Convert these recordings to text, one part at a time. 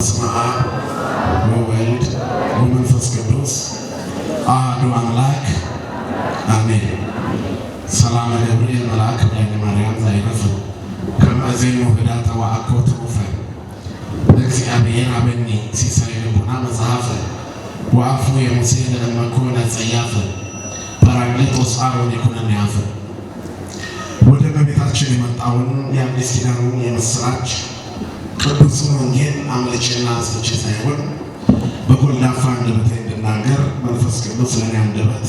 በስመ አብ ወወልድ ወመንፈስ ቅዱስ አሐዱ አምላክ አሜን። ሰላም ገብርኤል መልአክ ብላኝ ማርያም ዘይረፍ ከመዘኝ ወህዳተ ወአኮ ትሩፈ እግዚአብሔር አበኒ ሲሳይ ልቡና መጽሐፈ ወአፉ የሙሴ ለእመኮነ ጸያፈ ጰራቅሊጦስ አሮን ይኩነን ያፈ። ወደ እመቤታችን የመጣውን የአዲስ ኪዳኑን የምስራች ቅዱሱን ወንጌል አምልጬና አስፍቼ ሳይሆን በጎልዳፋ አንደበቴ እንድናገር መንፈስ ቅዱስ ለእኔ አንደበት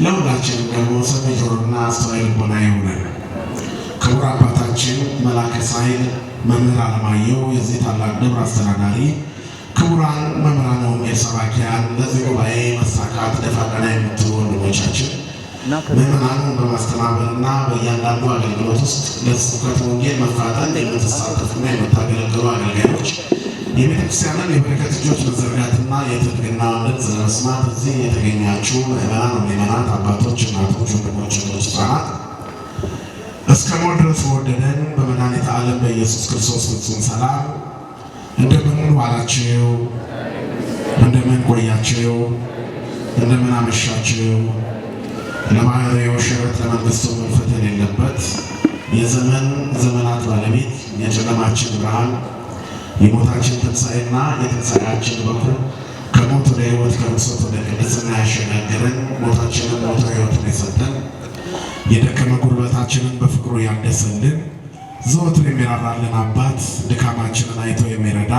ለሁላችንም ደግሞ ሰሚ ጆሮና አስተዋይ ልቦና ይሁነን። ክቡር አባታችን መላከ ሳይል መምህር አለማየሁ የዚህ ታላቅ ደብር አስተዳዳሪ፣ ክቡራን መምህራነ ወንጌል ሰባኪያን፣ ለዚህ ጉባኤ መሳካት ደፋ ቀና የምትሉ ወንድሞቻችን ምዕመናኑን በማስተባበርና በእያንዳንዱ አገልግሎት ውስጥ ለስብከተ ወንጌል መፋጠን የምትሳተፉና የምታገለግሉ አገልጋዮች፣ የቤተክርስቲያንን የበረከት እጆች መዘርጋትና የትድግና ድምፅ ለመስማት እዚህ የተገኛችሁ ምዕመናን፣ አባቶች፣ እናቶች፣ ወንድሞች፣ ሕፃናት እስከ ሞት ድረስ ወደደን በመድኃኒተ ዓለም በኢየሱስ ክርስቶስ ፍጹም ሰላም እንደምን ዋላችሁ? እንደምን ቆያችሁ? እንደምን አመሻችሁ? ለማህበራዊ ሽረት ለመንግስቱ ፍትህ የሌለበት የዘመናት ባለቤት የጨለማችን ብርሃን የሞታችን ትንሣኤና የትንሣኤያችን በኩር ከሞት ወደ ሕይወት ከርሶት ወደ ቅድስና ያሸጋገረን ሞታችንን ሞተ ሕይወትን የሰጠን የደከመ ጉልበታችንን በፍቅሩ ያደሰልን ዘወትር የሚራራልን አባት ድካማችንን አይቶ የሚረዳ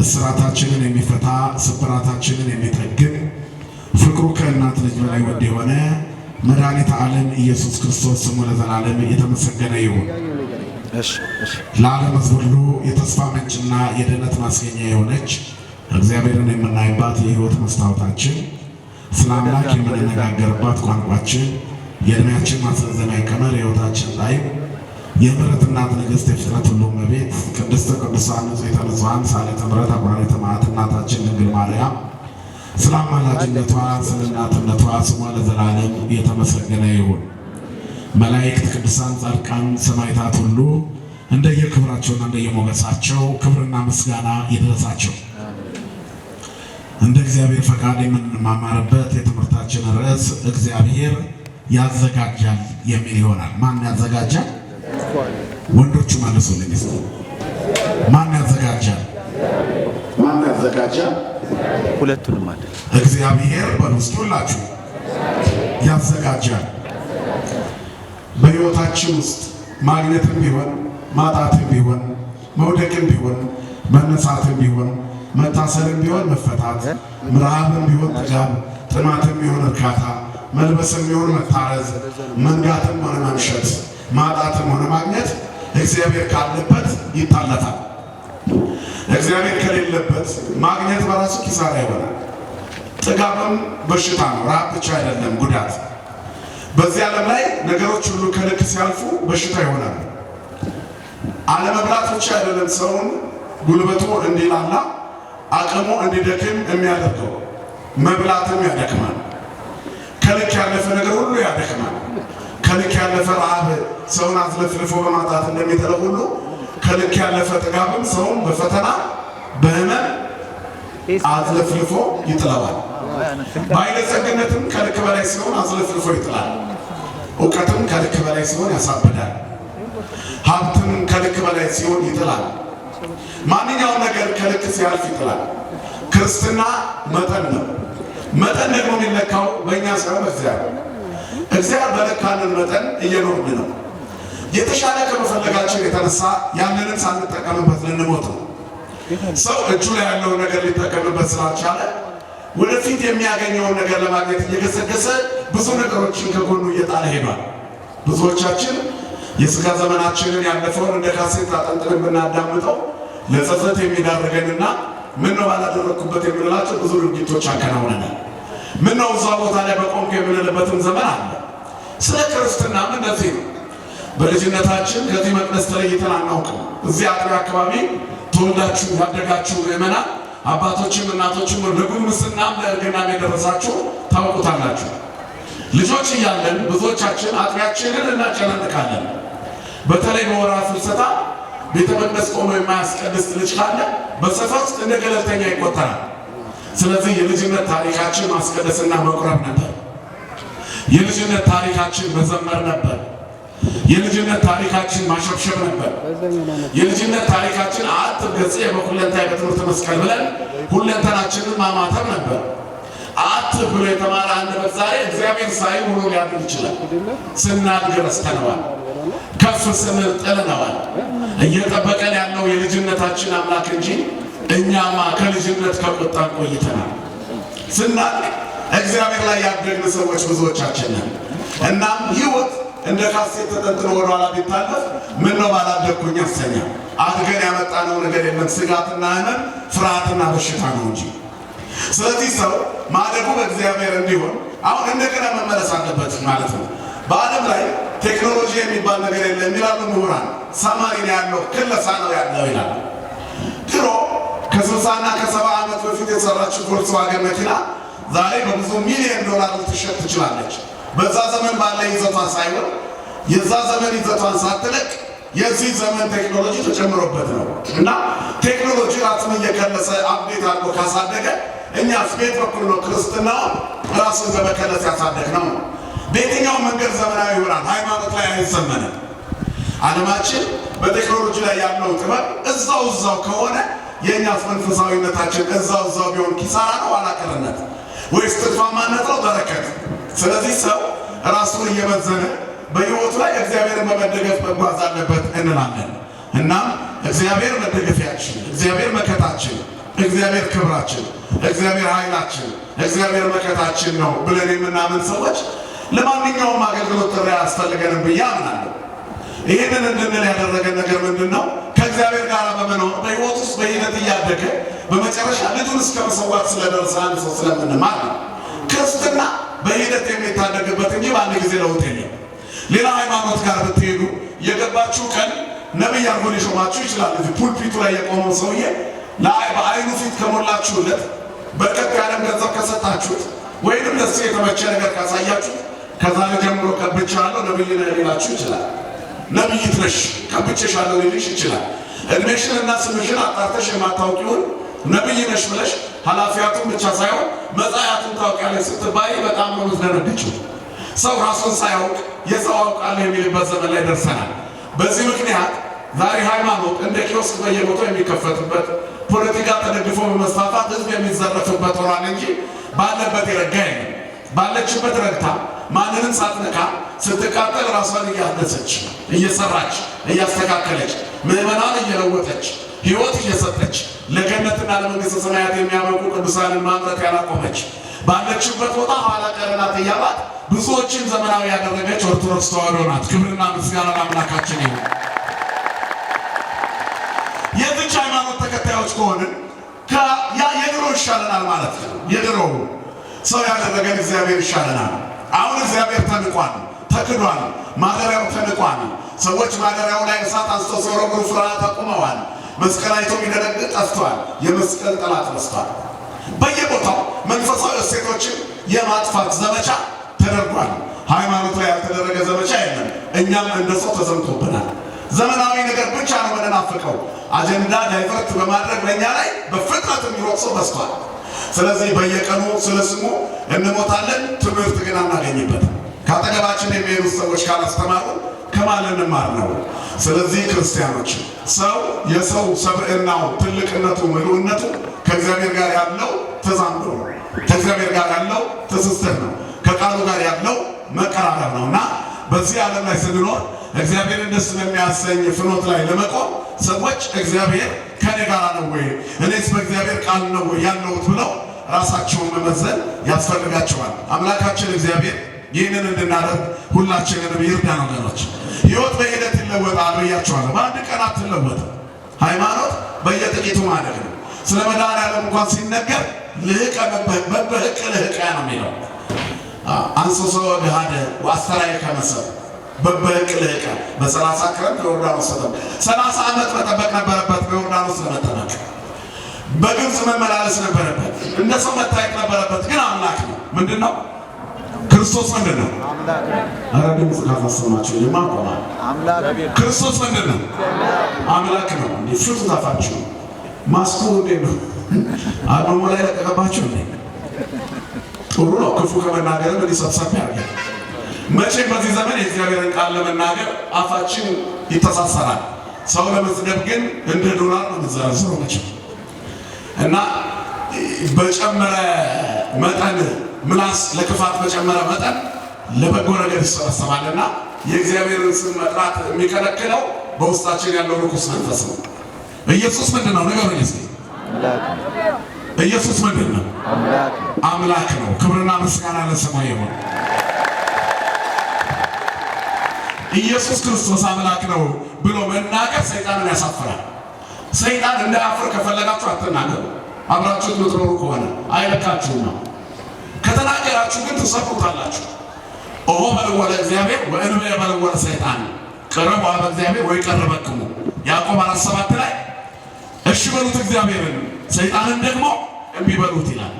እስራታችንን የሚፈታ ስብራታችንን የሚጠግን ፍቅሩ ከእናት ልጅ በላይ ውድ የሆነ መድኃኒተ ዓለም ኢየሱስ ክርስቶስ ስሙ ለዘላለም የተመሰገነ ይሁን። ለዓለም ሕዝብ ሁሉ የተስፋ ምንጭና የድኅነት ማስገኛ የሆነች እግዚአብሔርን የምናይባት የሕይወት መስታወታችን፣ ስለ አምላክ የምንነጋገርባት ቋንቋችን፣ የዕድሜያችን ማስረዘሚያ ቀመር፣ የሕይወታችን ላይ የምሕረት እናት ንግሥት የፍጥረት ሁሉ እመቤት ቅድስተ ቅዱሳን ንጽሕተ ንጹሐን ሳልዕተ ምሕረት አቁራሪተ መዓት እናታችን ድንግል ማርያም ስለ አማላጅነቷ ስለ እናትነቷ ስሟ ለዘላለም የተመሰገነ ይሁን። መላእክት፣ ቅዱሳን፣ ጻድቃን፣ ሰማዕታት ሁሉ እንደየክብራቸውና እንደየሞገሳቸው ክብርና ምስጋና ይድረሳቸው። እንደ እግዚአብሔር ፈቃድ የምንማማርበት የትምህርታችን ርዕስ እግዚአብሔር ያዘጋጃል የሚል ይሆናል። ማን ያዘጋጃል? ወንዶቹ መልሱልኝ እስቲ። ማን ያዘጋጃል? ማን ያዘጋጃል? ሁለቱንም አይደል? እግዚአብሔር በውስጡ ሁላችሁ ያዘጋጃል። በሕይወታችን ውስጥ ማግኘትም ቢሆን ማጣትም ቢሆን መውደቅም ቢሆን መነሳትም ቢሆን መታሰርም ቢሆን መፈታት፣ ረሃብም ቢሆን ጥጋብ፣ ጥማትም ቢሆን እርካታ፣ መልበስም ቢሆን መታረዝ፣ መንጋትም ሆነ መምሸት፣ ማጣትም ሆነ ማግኘት እግዚአብሔር ካለበት ይታለፋል። እግዚአብሔር ከሌለበት ማግኘት በራሱ ኪሳራ ይሆናል። ጥጋብም በሽታ ነው። ረሃብ ብቻ አይደለም ጉዳት። በዚህ ዓለም ላይ ነገሮች ሁሉ ከልክ ሲያልፉ በሽታ ይሆናል። አለመብላት ብቻ አይደለም ሰውን ጉልበቱ እንዲላላ አቅሙ እንዲደክም የሚያደርገው፣ መብላትም ያደክማል። ከልክ ያለፈ ነገር ሁሉ ያደክማል። ከልክ ያለፈ ረሃብ ሰውን አዝለፍልፎ በማጣት እንደሚጥለው ሁሉ ከልክ ያለፈ ጥጋብም ሰውን በፈተና በህመም አዝለፍልፎ ይጥለዋል። ባለጸግነትም ከልክ በላይ ሲሆን አዝለፍልፎ ይጥላል። እውቀትም ከልክ በላይ ሲሆን ያሳብዳል። ሀብትም ከልክ በላይ ሲሆን ይጥላል። ማንኛውም ነገር ከልክ ሲያልፍ ይጥላል። ክርስትና መጠን ነው። መጠን ደግሞ የሚለካው በእኛ ሳይሆን እግዚአብሔር በለካንን መጠን እየኖርን ነው። የተሻለ ከመፈለጋችን የተነሳ ያንንም ሳንጠቀምበት ልንሞት ነው። ሰው እጁ ላይ ያለውን ነገር ሊጠቀምበት ስላልቻለ ወደፊት የሚያገኘውን ነገር ለማግኘት እየገሰገሰ ብዙ ነገሮችን ከጎኑ እየጣለ ሄዷል። ብዙዎቻችን የሥጋ ዘመናችንን ያለፈውን እንደ ካሴት አጠንጥለን ብናዳምጠው ለጸጸት የሚዳርገንና ምነው ባላደረግኩበት የምንላቸው ብዙ ድርጊቶች አከናውነናል። ምነው እዛ ቦታ ላይ በቆምኩ የምንልበትን ዘመን አለ። ስለ ክርስትናም እንደዚህ ነው። በልጅነታችን ከዚህ መቅደስ ተለይተን አናውቅም። እዚህ አጥቢያ አካባቢ ተወልዳችሁ ያደጋችሁ ምዕመናን አባቶችም እናቶችም ለጉልምስናም ለእርግናም የደረሳችሁ ታውቁታላችሁ። ልጆች እያለን ብዙዎቻችን አጥቢያችንን እናጨናንቃለን። በተለይ በወርሃ ፍልሰታ ቤተ መቅደስ ቆሞ የማያስቀድስ ልጅ ካለ በሰፈር ውስጥ እንደ ገለልተኛ ይቆጠራል። ስለዚህ የልጅነት ታሪካችን ማስቀደስና መቁረብ ነበር። የልጅነት ታሪካችን መዘመር ነበር። የልጅነት ታሪካችን ማሸብሸብ ነበር። የልጅነት ታሪካችን አጥብ ገጽ በሁለንታይ በትምህርት መስቀል ብለን ሁለንተናችንን ማማተብ ነበር። አጥብ ብሎ የተማረ አንደበት ዛሬ እግዚአብሔር ሳይ ሆኖ ሊያድር ይችላል። ስናድግ ረስተነዋል። ከፍ ስንል ጥለነዋል። እየጠበቀን ያለው የልጅነታችን አምላክ እንጂ እኛማ ከልጅነት ከቁጣን ቆይተናል። ስናድግ እግዚአብሔር ላይ ያደግን ሰዎች ብዙዎቻችን ነን። እናም ሕይወት እንደ ካሴት ተጠንጥኖ ወደ ኋላ ቢታለፍ ምን ነው ባላደግኩኝ ያሰኛል። አድገን ያመጣነው ነገር የለም። ስጋትና ሕመም፣ ፍርሃትና በሽታ ነው እንጂ። ስለዚህ ሰው ማደጉ በእግዚአብሔር እንዲሆን አሁን እንደገና መመለስ አለበት ማለት ነው። በዓለም ላይ ቴክኖሎጂ የሚባል ነገር የለም ይላሉ ምሁራን። ሰማይ ነው ያለው፣ ክለሳ ነው ያለው ይላሉ። ድሮ ከ60 እና ከ70 ዓመት በፊት የሰራችው ቮልክስዋገን መኪና ዛሬ በብዙ ሚሊዮን ዶላር ልትሸጥ ትችላለች። በዛ ዘመን ባለ ይዘቷን ሳይሆን የዛ ዘመን ይዘቷን ሳትለቅ የዚህ ዘመን ቴክኖሎጂ ተጨምሮበት ነው። እና ቴክኖሎጂ ራሱን እየከለሰ አፕዴት አድርጎ ካሳደገ እኛስ ቤት በኩል ነው ክርስትናውን ራሱን በመከለስ ያሳደግነው ነው። በየትኛው መንገድ ዘመናዊ ይሆናል፣ ሃይማኖት ላይ አይዘመንም። ዓለማችን በቴክኖሎጂ ላይ ያለው ጥበብ እዛው ከሆነ የእኛስ መንፈሳዊነታችን እዛው ቢሆን ኪሳራ ነው አላቀርነት ወይስ ትርፋማነት ነው በረከት? ስለዚህ ሰው ራሱን እየመዘነ በሕይወቱ ላይ እግዚአብሔርን በመደገፍ መጓዝ አለበት እንላለን። እናም እግዚአብሔር መደገፊያችን፣ እግዚአብሔር መከታችን፣ እግዚአብሔር ክብራችን፣ እግዚአብሔር ኃይላችን፣ እግዚአብሔር መከታችን ነው ብለን የምናምን ሰዎች ለማንኛውም አገልግሎት ጥሪ አያስፈልገንም ብዬ አምናለሁ። ይህንን እንድንል ያደረገን ነገር ምንድን ነው? ከእግዚአብሔር ጋር በመኖር በሕይወት ውስጥ በሂደት እያደገ በመጨረሻ ልጁን እስከ መሰዋት ስለደረሰ አንድ ሰው ስለምንማር ነው። ክርስትና በሂደት የሚታደግበት እንጂ በአንድ ጊዜ ለውጥ የለም። ሌላ ሃይማኖት ጋር ብትሄዱ የገባችሁ ቀን ነቢይ አድርጎ ሊሾማችሁ ይችላል። እዚህ ፑልፒቱ ላይ የቆመው ሰውዬ በአይኑ ፊት ከሞላችሁለት፣ በርከት ያለም ገንዘብ ከሰጣችሁት፣ ወይንም ለሱ የተመቸ ነገር ካሳያችሁት ከዛሬ ጀምሮ ቀብቻለሁ ነቢይ ነህ ሊላችሁ ይችላል። ነቢይት ነሽ ቀብቼሻለሁ ሊልሽ ይችላል። እድሜሽን እና ስምሽን አጣርተሽ የማታውቂውን ነቢይ ነሽ ብለሽ ኃላፊያቱን ብቻ ሳይሆን መጻያቱን ታውቂያለሽ ስትባይ በጣም ነው የምትደነግጪው። ሰው ራሱን ሳያውቅ የሰው አውቃለሁ የሚልበት ዘመን ላይ ደርሰናል። በዚህ ምክንያት ዛሬ ሃይማኖት እንደ ኪዮስክ በየቦታው የሚከፈትበት፣ ፖለቲካ ተደግፎ በመስፋፋት ህዝብ የሚዘረፍበት ሆኗል እንጂ ባለበት የረጋ የለም። ባለችበት ረግታ ማንንም ሳትነካ ስትቃጠል ራሷን እያደሰች እየሰራች እያስተካከለች ምዕመናን እየለወጠች ሕይወት እየሰጠች ለገነትና ለመንግሥተ ሰማያት የሚያበቁ ቅዱሳንን ማምረት ያላቆመች ባለችበት ቦታ ኋላ ቀር ናት እያላት ብዙዎችን ዘመናዊ ያደረገች ኦርቶዶክስ ተዋሕዶ ናት። ክብርና ምስጋና ለአምላካችን ይሁን። የዚች ሃይማኖት ተከታዮች ከሆንን የድሮ ይሻለናል ማለት ነው። የድሮ ሰው ያደረገን እግዚአብሔር ይሻለናል። አሁን እግዚአብሔር ተንቋል፣ ተክዷል። ማደሪያው ተንቋል። ሰዎች ማደሪያው ላይ እሳት አንስተው ሲወረውሩ ፍርሃት አቁመዋል። መስቀል አይቶ የሚደነግጥ ጠፍቷል። የመስቀል ጠላት በዝቷል። በየቦታው መንፈሳዊ እሴቶችን የማጥፋት ዘመቻ ተደርጓል። ሃይማኖት ላይ ያልተደረገ ዘመቻ የለም። እኛም እንደ ሰው ተዘምቶብናል። ዘመናዊ ነገር ብቻ ነው የምንናፍቀው። አጀንዳ ዳይቨርት በማድረግ በእኛ ላይ በፍጥነት የሚሮጥ ሰው በዝቷል። ስለዚህ በየቀኑ ስለ ስሙ እንሞታለን፣ ትምህርት ግን አናገኝበትም። ከአጠገባችን የሚሄዱ ሰዎች ካላስተማሩ ከማን እንማር ነው? ስለዚህ ክርስቲያኖች ሰው የሰው ሰብዕናው ትልቅነቱ ምሉዕነቱ ከእግዚአብሔር ጋር ያለው ተዛምዶ ነው። ከእግዚአብሔር ጋር ያለው ትስስር ነው። ከቃሉ ጋር ያለው መቀራረብ ነው እና በዚህ ዓለም ላይ ስንኖር እግዚአብሔርን ደስ በሚያሰኝ ፍኖት ላይ ለመቆም ሰዎች እግዚአብሔር ከኔ ጋር ነው ወይ፣ እኔስ በእግዚአብሔር ቃል ነው ወይ ያለሁት ብለው ራሳቸውን መመዘን ያስፈልጋቸዋል። አምላካችን እግዚአብሔር ይህንን እንድናደርግ ሁላችንንም ይርዳን። ወገኖች ሕይወት በሂደት ይለወጣል ብያቸዋለሁ። በአንድ ቀን አትለወጥም። ሃይማኖት በየጥቂቱ ማደግ ነው። ስለ መድኃኔዓለም እንኳን ሲነገር ልህቀ በበህቅ ልህቀ ነው የሚለው። አንሶሶ ገሃደ ወአስተርአየ ከመሰብ በበህቅ ልህቀ በ30 ክረምት በዮርዳኖስ ተጠመቀ። 30 ዓመት መጠበቅ ነበረበት በዮርዳኖስ ለመጠመቅ። በግብፅ መመላለስ ነበረበት። እንደ ሰው መታየት ነበረበት። ግን አምላክ ነው። ምንድን ነው? ክርስቶስ ምንድን ነው? ኧረ ድምፅ ካላሰማችሁ ይማቆማል። ክርስቶስ ምንድን ነው? አምላክ ነው። ፍቱ ታፋችሁ ማስኩ እንዴት ነው? አዶሞ ላይ ለቀቀባችሁ እንዴ? ጥሩ ነው። ክፉ ከመናገርም እንዲሰብሰብ ያደርጋል። መቼም በዚህ ዘመን የእግዚአብሔርን ቃል ለመናገር አፋችን ይተሳሰራል። ሰው ለመዝገብ ግን እንደ ዶላር ነው የምትዘረዝረው መቼም እና በጨመረ መጠን ምላስ ለክፋት በጨመረ መጠን ለበጎ ነገር ይሰበሰባልና የእግዚአብሔርን ስም መጥራት የሚከለክለው በውስጣችን ያለው ርኩስ መንፈስ ነው። ኢየሱስ ምንድን ነው? ንገሩኝ እስኪ። ኢየሱስ ምንድን ነው? አምላክ ነው። ክብርና ምስጋና ለስሙ ይሁን። ኢየሱስ ክርስቶስ አምላክ ነው ብሎ መናገር ሰይጣንን ያሳፍራል። ሰይጣን እንዳያፍር ከፈለጋችሁ አትናገሩ። አብራችሁት የምትኖሩ ከሆነ አይለካችሁም ነው። ከተናገራችሁ ግን ትሰብሩታላችሁ። ኦሆ በልዎ ለእግዚአብሔር ወእንበ በልዎ ለሰይጣን ቅረቡ በእግዚአብሔር ወይቀርበክሙ ያዕቆብ 4:7 ላይ እሺ በሉት እግዚአብሔርን ሰይጣንን ደግሞ እምቢ በሉት ይላል።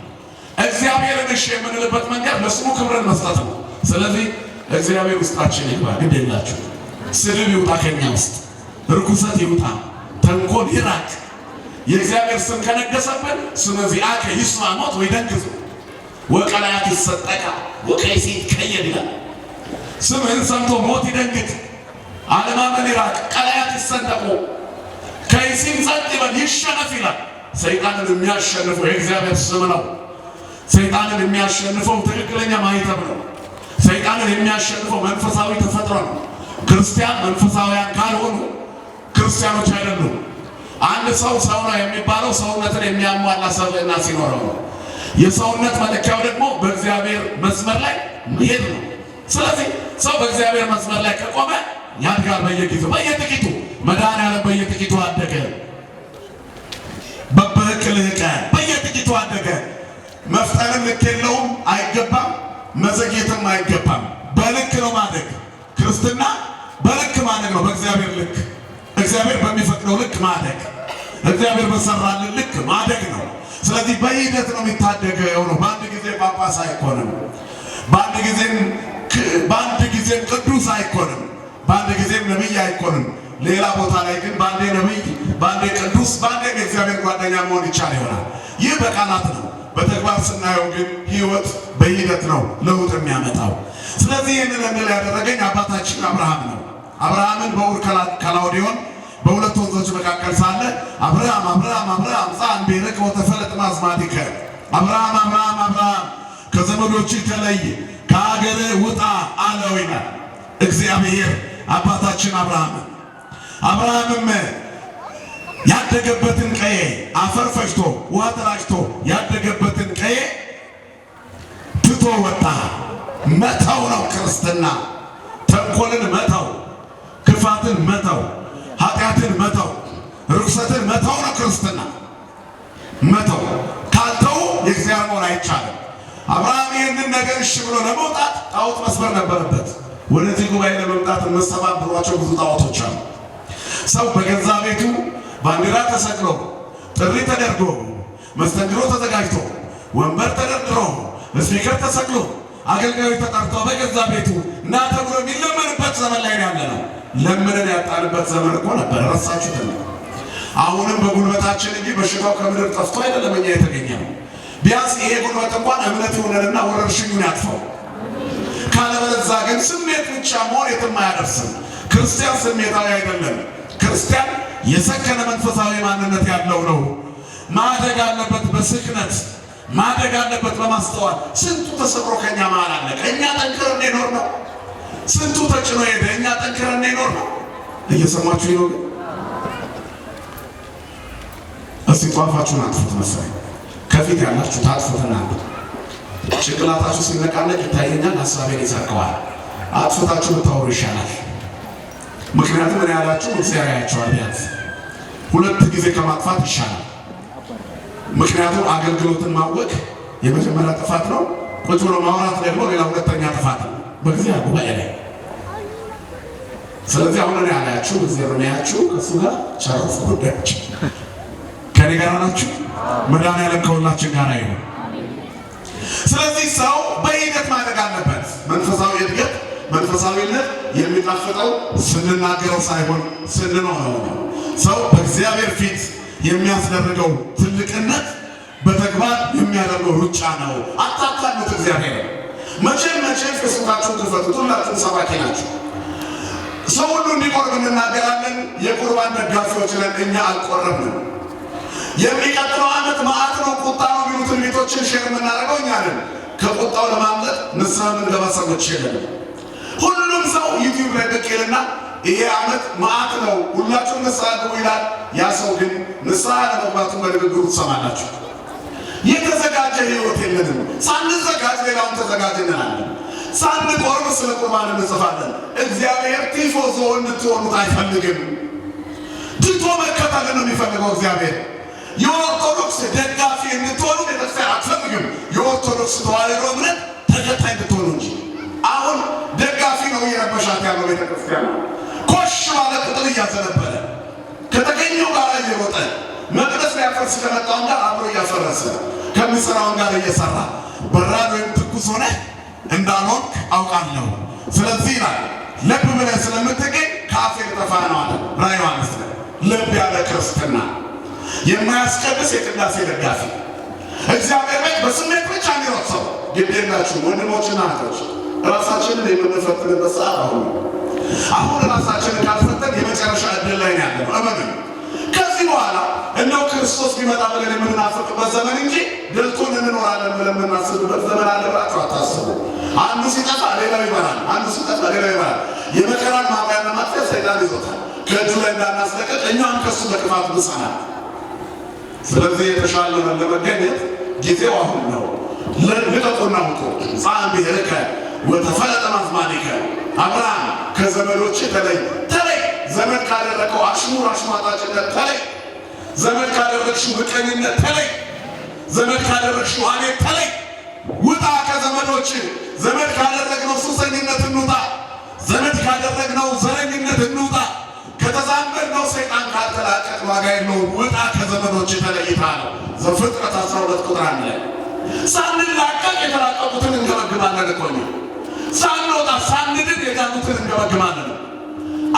እግዚአብሔርን እሺ የምንልበት መንገድ ለስሙ ክብርን መስጠት ነው። ስለዚህ እግዚአብሔር ውስጣችን ይግባ። ግድ የላችሁ። ስድብ ይውጣ ከኛ ውስጥ፣ ርኩሰት ይውጣ፣ ተንኮል ይራቅ። የእግዚአብሔር ስም ከነገሰብን ስመ ዚአከ ይስማ ሞት ወይደንግዙ ወቀላያት ይሰጠቃ ወቀይሲ ይትቀየድ ይላል። ስምህን ሰምቶ ሞት ይደንግጥ፣ አለማመን ይራቅ፣ ቀላያት ይሰንጠቁ፣ ከይሲም ጸጥ ይበል ይሸነፍ ይላል። ሰይጣንን የሚያሸንፈው የእግዚአብሔር ስም ነው። ሰይጣንን የሚያሸንፈው ትክክለኛ ማኅተም ነው። ሰይጣንን የሚያሸንፈው መንፈሳዊ ተፈጥሮ ነው። ክርስቲያን መንፈሳውያን ካልሆኑ ክርስቲያኖች አይደሉም። አንድ ሰው ሰው ነው የሚባለው ሰውነትን የሚያሟላ ሰብዕና ሲኖረው ነው። የሰውነት መለኪያው ደግሞ በእግዚአብሔር መስመር ላይ መሄድ ነው። ስለዚህ ሰው በእግዚአብሔር መስመር ላይ ከቆመ ያድጋል። በየጊዜው በየጥቂቱ መድኃኒዓለም በየጥቂቱ አደገ። በበህቅ ልህቀ በየጥቂቱ አደገ። መፍጠንም ልክ የለውም፣ አይገባም። መዘግየትም አይገባም። በልክ ነው ማደግ። ክርስትና በልክ ማደግ ነው። በእግዚአብሔር ልክ፣ እግዚአብሔር በሚፈቅደው ልክ ማደግ፣ እግዚአብሔር በሰራልን ልክ ማደግ ነው። ስለዚህ በሂደት ነው የሚታደገው ነው። በአንድ ጊዜ ጳጳስ አይኮንም። በአንድ ጊዜም ቅዱስ አይኮንም። በአንድ ጊዜም ነቢይ አይኮንም። ሌላ ቦታ ላይ ግን በአንዴ ነቢይ፣ በአንዴ ቅዱስ፣ በአንዴ የእግዚአብሔር ጓደኛ መሆን ይቻል ይሆናል። ይህ በቃላት ነው። በተግባር ስናየው ግን ሕይወት በሂደት ነው ለውጥ የሚያመጣው። ስለዚህ ይህንን እንድል ያደረገኝ አባታችን አብርሃም ነው። አብርሃምን በኡር ከላውዴዎን በሁለት ወንዞች መካከል ሳለ አብርሃም አብርሃም አብርሃም ጻን ቤረከ ወተፈለጥ ማዝማዲከ አብርሃም አብርሃም አብርሃም ከዘመዶች ተለይ ከሀገር ውጣ አለው ይላል እግዚአብሔር አባታችን አብርሃምን። አብርሃምም ያደገበትን ቀዬ አፈር ፈጭቶ ውሃ ተራጭቶ ያደገበትን ቀዬ ትቶ ወጣ። መተው ነው ክርስትና። ተንኮልን መተው፣ ክፋትን መተው፣ ኃጢአትን መተው፣ ርኩሰትን መተው ነው ክርስትና። መተው ካልተው የእግዚአብሔር መሆን አይቻልም። አብርሃም ይህንን ነገር እሺ ብሎ ለመውጣት ጣዖት መስበር ነበረበት። ወደዚህ ጉባኤ ለመምጣት መሰባብሯቸው ብዙ ጣዖቶች አሉ። ሰው በገዛ ቤቱ ባንዲራ ተሰቅሎ ጥሪ ተደርጎ መስተንግዶ ተዘጋጅቶ ወንበር ተደርድሮ ስፒከር ተሰቅሎ አገልጋዮች ተጠርተው በገዛ ቤቱ እና ተብሎ የሚለመንበት ዘመን ላይ ያለ ነው። ለምንን ያጣንበት ዘመን እኮ ነበር። ረሳችሁት? አሁንም በጉልበታችን እንጂ በሽታው ከምድር ጠፍቶ አይደለም እኛ የተገኘ ነው። ቢያንስ ይሄ ጉልበት እንኳን እምነት ይሆነንና ወረርሽኙን ያጥፋው። ካለበለዚያ ግን ስሜት ብቻ መሆን የትም አያደርስም። ክርስቲያን ስሜታዊ አይደለም። ክርስቲያን የሰከነ መንፈሳዊ ማንነት ያለው ነው። ማደግ አለበት በስክነት፣ ማደግ አለበት በማስተዋል። ስንቱ ተሰብሮ ከኛ መሃል አለ። እኛ ጠንክረን እንኖር ነው። ስንቱ ተጭኖ ሄደ። እኛ ጠንክረን እንኖር ነው። እየሰማችሁ ነው? ግን እስቲ ጧፋችሁን አጥፉት መሰለኝ። ከፊት ያላችሁ ታጥፉትና ጭንቅላታችሁ ሲነቃነቅ ይታየኛል። ሀሳቤን ይሰርቀዋል። አጥፉታችሁ ብታወሩ ይሻላል። ምክንያቱም እኔ ያላችሁ እግዚአብሔር ያያችኋል። ቢያንስ ሁለት ጊዜ ከማጥፋት ይሻላል። ምክንያቱም አገልግሎትን ማወቅ የመጀመሪያ ጥፋት ነው። ቁጭ ብሎ ማውራት ደግሞ ሌላ ሁለተኛ ጥፋት ነው በእግዚአብሔር ጉባኤ ላይ። ስለዚህ አሁን እኔ ያላችሁ እግዚአብሔር ያያችሁ ከእሱ ጋር ጨርሱ ጉዳያችሁ። ከኔ ጋር ናችሁ። መድኃኒዓለም ከሁላችን ጋር ይሁን። ስለዚህ ሰው በሂደት ማደግ አለበት። መንፈሳዊ እድገት፣ መንፈሳዊነት የሚጣፍጠው ስንናገረው ሳይሆን ስንኖረው ነው። ሰው በእግዚአብሔር ፊት የሚያስደርገው ትልቅነት በተግባር የሚያደርገው ሩጫ ነው። አታታሉት እግዚአብሔር። መቼም ፌስቡካችሁን ክፈቱት፣ ሁላችሁም ሰባኪ ናችሁ። ሰው ሁሉ እንዲቆርብ እንናገራለን። የቁርባን ደጋፊዎች ነን። እኛ አልቆረብንም። የሚቀጥለው ዓመት መዓት ነው ቁጣ ነው የሚሉትን ቤቶችን ሼር የምናደርገው እኛ ነን። ከቁጣው ለማምለጥ ንስሐ የምንገባ ሰዎች የለንም። ሁሉም ሰው ዩቲዩብ ላይ ብቅ ይልና ይሄ ዓመት መዓት ነው ሁላችሁም ንስሐ ግቡ ይላል። ያ ሰው ግን ንስሐ ለመግባቱን በንግግሩ ትሰማላችሁ። የተዘጋጀ ህይወት የለንም። ሳንዘጋጅ ሌላውን ተዘጋጅ እንላለን። ሳንቆርብ ስለ ቁርባን እንጽፋለን። እግዚአብሔር ቲፎዞ እንድትሆኑት አይፈልግም። ትቶ መከተልን ነው የሚፈልገው እግዚአብሔር። የኦርቶዶክስ ደጋፊ እንድትሆኑ ቤተክርስቲያን አትፈልግም። የኦርቶዶክስ ተዋሕዶ እምነት ተከታይ እንድትሆኑ እንጂ። አሁን ደጋፊ ነው እየረበሻት ያለው ቤተክርስቲያን። ኮሽ ባለ ቁጥር እያዘነበለ ከተገኘው ጋር እየሮጠ መቅደስ ሊያፈርስ ከመጣውን ጋር አብሮ እያፈረሰ ከሚሰራውን ጋር እየሰራ በራድ ወይም ትኩስ ሆነ እንዳልሆንክ አውቃለሁ። ስለዚህ ይላል ልብ ብለህ ስለምትገኝ ከአፌ ልጠፋ ነው አለ ራዕየ ዮሐንስ። ልብ ያለ ክርስትና የማያስቀድስ የቅዳሴ ደጋፊ እግዚአብሔር ቤት በስሜት ብቻ የሚሮጥ ሰው ግድ የላችሁም ወንድሞችና እህቶች። ራሳችንን የምንፈትንበት ሰዓት አሁን ራሳችንን ካልፈተን የመጨረሻ ዕድል ላይ ያለ እመኑ። ከዚህ በኋላ እንደው ክርስቶስ ቢመጣ ብለን የምንናፍቅበት ዘመን እንጂ ድልቱን እንኖራለን ብለን የምናስብበት ዘመን አለ ብላችሁ አታስቡ። አንዱ ሲጠፋ ሌላው ይበራል፣ አንዱ ሲጠፋ ሌላው ይበራል። የመከራን ማብሪያና ማጥፊያ ሰይጣን ይዞታል። ከእጁ ላይ እንዳናስለቀቅ እኛም ከሱ በክፋት ብሰናል። ስለዚህ የተሻለ ለመገኘት ጊዜው አሁን ነው። ልቀቁና ውጡ። ጻን ብሔርከ ወተፈለጠ ማዝማኒከ። አብርሃም ከዘመዶች ተለይ። ዘመድ ካደረገው አሽሙር አሽሟጣጭነት ተለይ። ዘመድ ካደረግሽው ምቀኝነት ተለይ። ዘመድ ካደረግሽው ሐሜት ተለይ። ውጣ ከዘመዶች። ዘመድ ካደረግነው ሱሰኝነት እንውጣ። ዘመድ ካደረግነው ዘረኝነት እንውጣ። ከተዛመድነው ሰይጣን ካልተላቀቅ ዋጋ የለውም። ውጣ ከዘመዶች ተለይተሃል። ዘፍጥረት 12 ቁጥር 1 ላይ ሳንላቀቅ የተላቀቁትን እንገመግማለን እኮ ነው። ሳንወጣ ሳንድን የዳኑትን እንገመግማለን።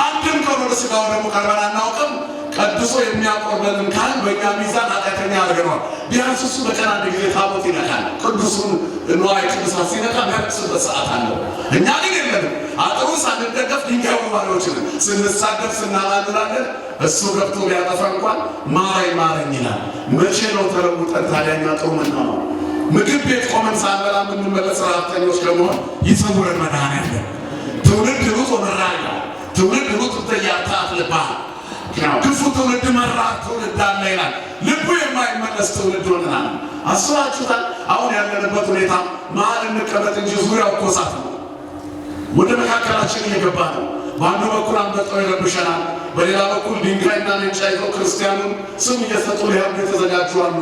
አንድም ቀን ወደ ሥጋው ደግሞ ቀርበን አናውቅም። ቀድሶ የሚያቆርበንን ካህን በእኛ ሚዛን ኃጢአተኛ ያደርገዋል። ቢያንስ እሱ በቀን አንድ ጊዜ ታቦት ይነካል። ቅዱሱን ንዋየ ቅድሳት ሲነካ የሚያቅስበት ሰዓት አለው። እኛ ግን የለንም። አጥሩን ሳንደገፍ ድንጋይ ወርዋሪዎች ነን። ስንሳደብ ስናማንላለን። እሱ ገብቶ ቢያጠፋ እንኳን ማረኝ ማረኝ ይላል። መቼ ነው ተለውጠን ታዲያ እኛ ጥሩ ምንሆነው? ምግብ ቤት ቆመን ሳንበላ የምንመለስ ረሀብተኞች ከመሆን ይሰውረን መድኃኔዓለም። ትውልድ ሩጦ መራኛ ትውልድ ሩጥ ተያታት ልባ ክፉ ትውልድ መራ ትውልድ አለ ይላል። ልቡ የማይመለስ ትውልድ ሆነናል። አስባችሁታል? አሁን ያለንበት ሁኔታ መሀል እንቀመጥ እንጂ ዙሪያው እኮ እሳት ነው። ወደ መካከላችን እየገባ ነው። በአንዱ በኩል አንበጣው ይረብሸናል፣ በሌላ በኩል ድንጋይና ሜንጫ ይዘው ክርስቲያኑን ስም እየሰጡ ሊያርዱ የተዘጋጁ አሉ።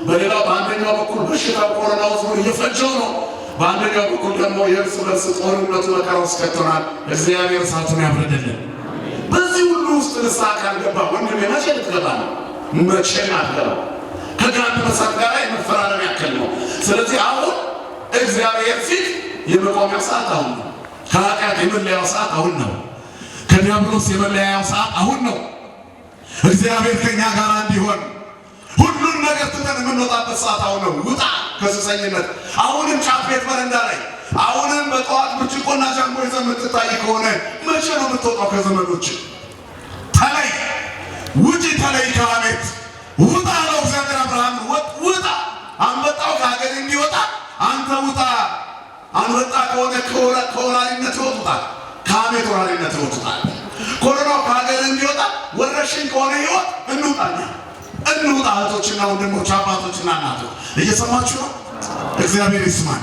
በሌላው በአንደኛው በኩል በሽታው ኮሮናው ዙር እየፈጀው ነው። በአንደኛው በኩል ደግሞ የእርስ በርስ ጦርነቱ መከራ ውስጥ ከቶናል። እግዚአብሔር እሳቱን ያብረድልን። በዚህ ሁሉ ውስጥ ንስሐ ካልገባ ወንድሜ መቼ ልትገባ ነው? መቼም አትገባ። ከገሃነመ እሳት ጋር የመፈራረም ያክል ነው። ስለዚህ አሁን እግዚአብሔር ፊት የመቆሚያው ሰዓት አሁን ነው። ከኃጢአት የመለያው ሰዓት አሁን ነው። ከዲያብሎስ የመለያው ሰዓት አሁን ነው። እግዚአብሔር ከኛ ጋር እንዲሆን ሁሉን ነገር ትተን የምንወጣበት ሰዓት አሁን ነው። ውጣ ከሱሰኝነት። አሁንም ጫት ቤት በረንዳ ላይ አሁንም በጠዋት ብርጭቆና ጃንጎ ይዘህ የምትታይ ከሆነ መቼ ነው የምትወጣው ከዘመዶች? ተለይ፣ ውጪ፣ ተለይ ከሐሜት ውጣ ነው እግዚአብሔር አብርሃም ውጣ። አንበጣው ከሀገር እንዲወጣ አንተ ውጣ። አንበጣ ከሆነ ከወራሪነት ይወጡታል፣ ከሐሜት ወራሪነት ይወጡታል። ኮሮናው ከሀገር እንዲወጣ ወረርሽኝ ከሆነ ህይወት እንውጣኛ እንውጣ። እህቶችና ወንድሞች፣ አባቶችና እናቶች እየሰማችሁ ነው? እግዚአብሔር ይስማን።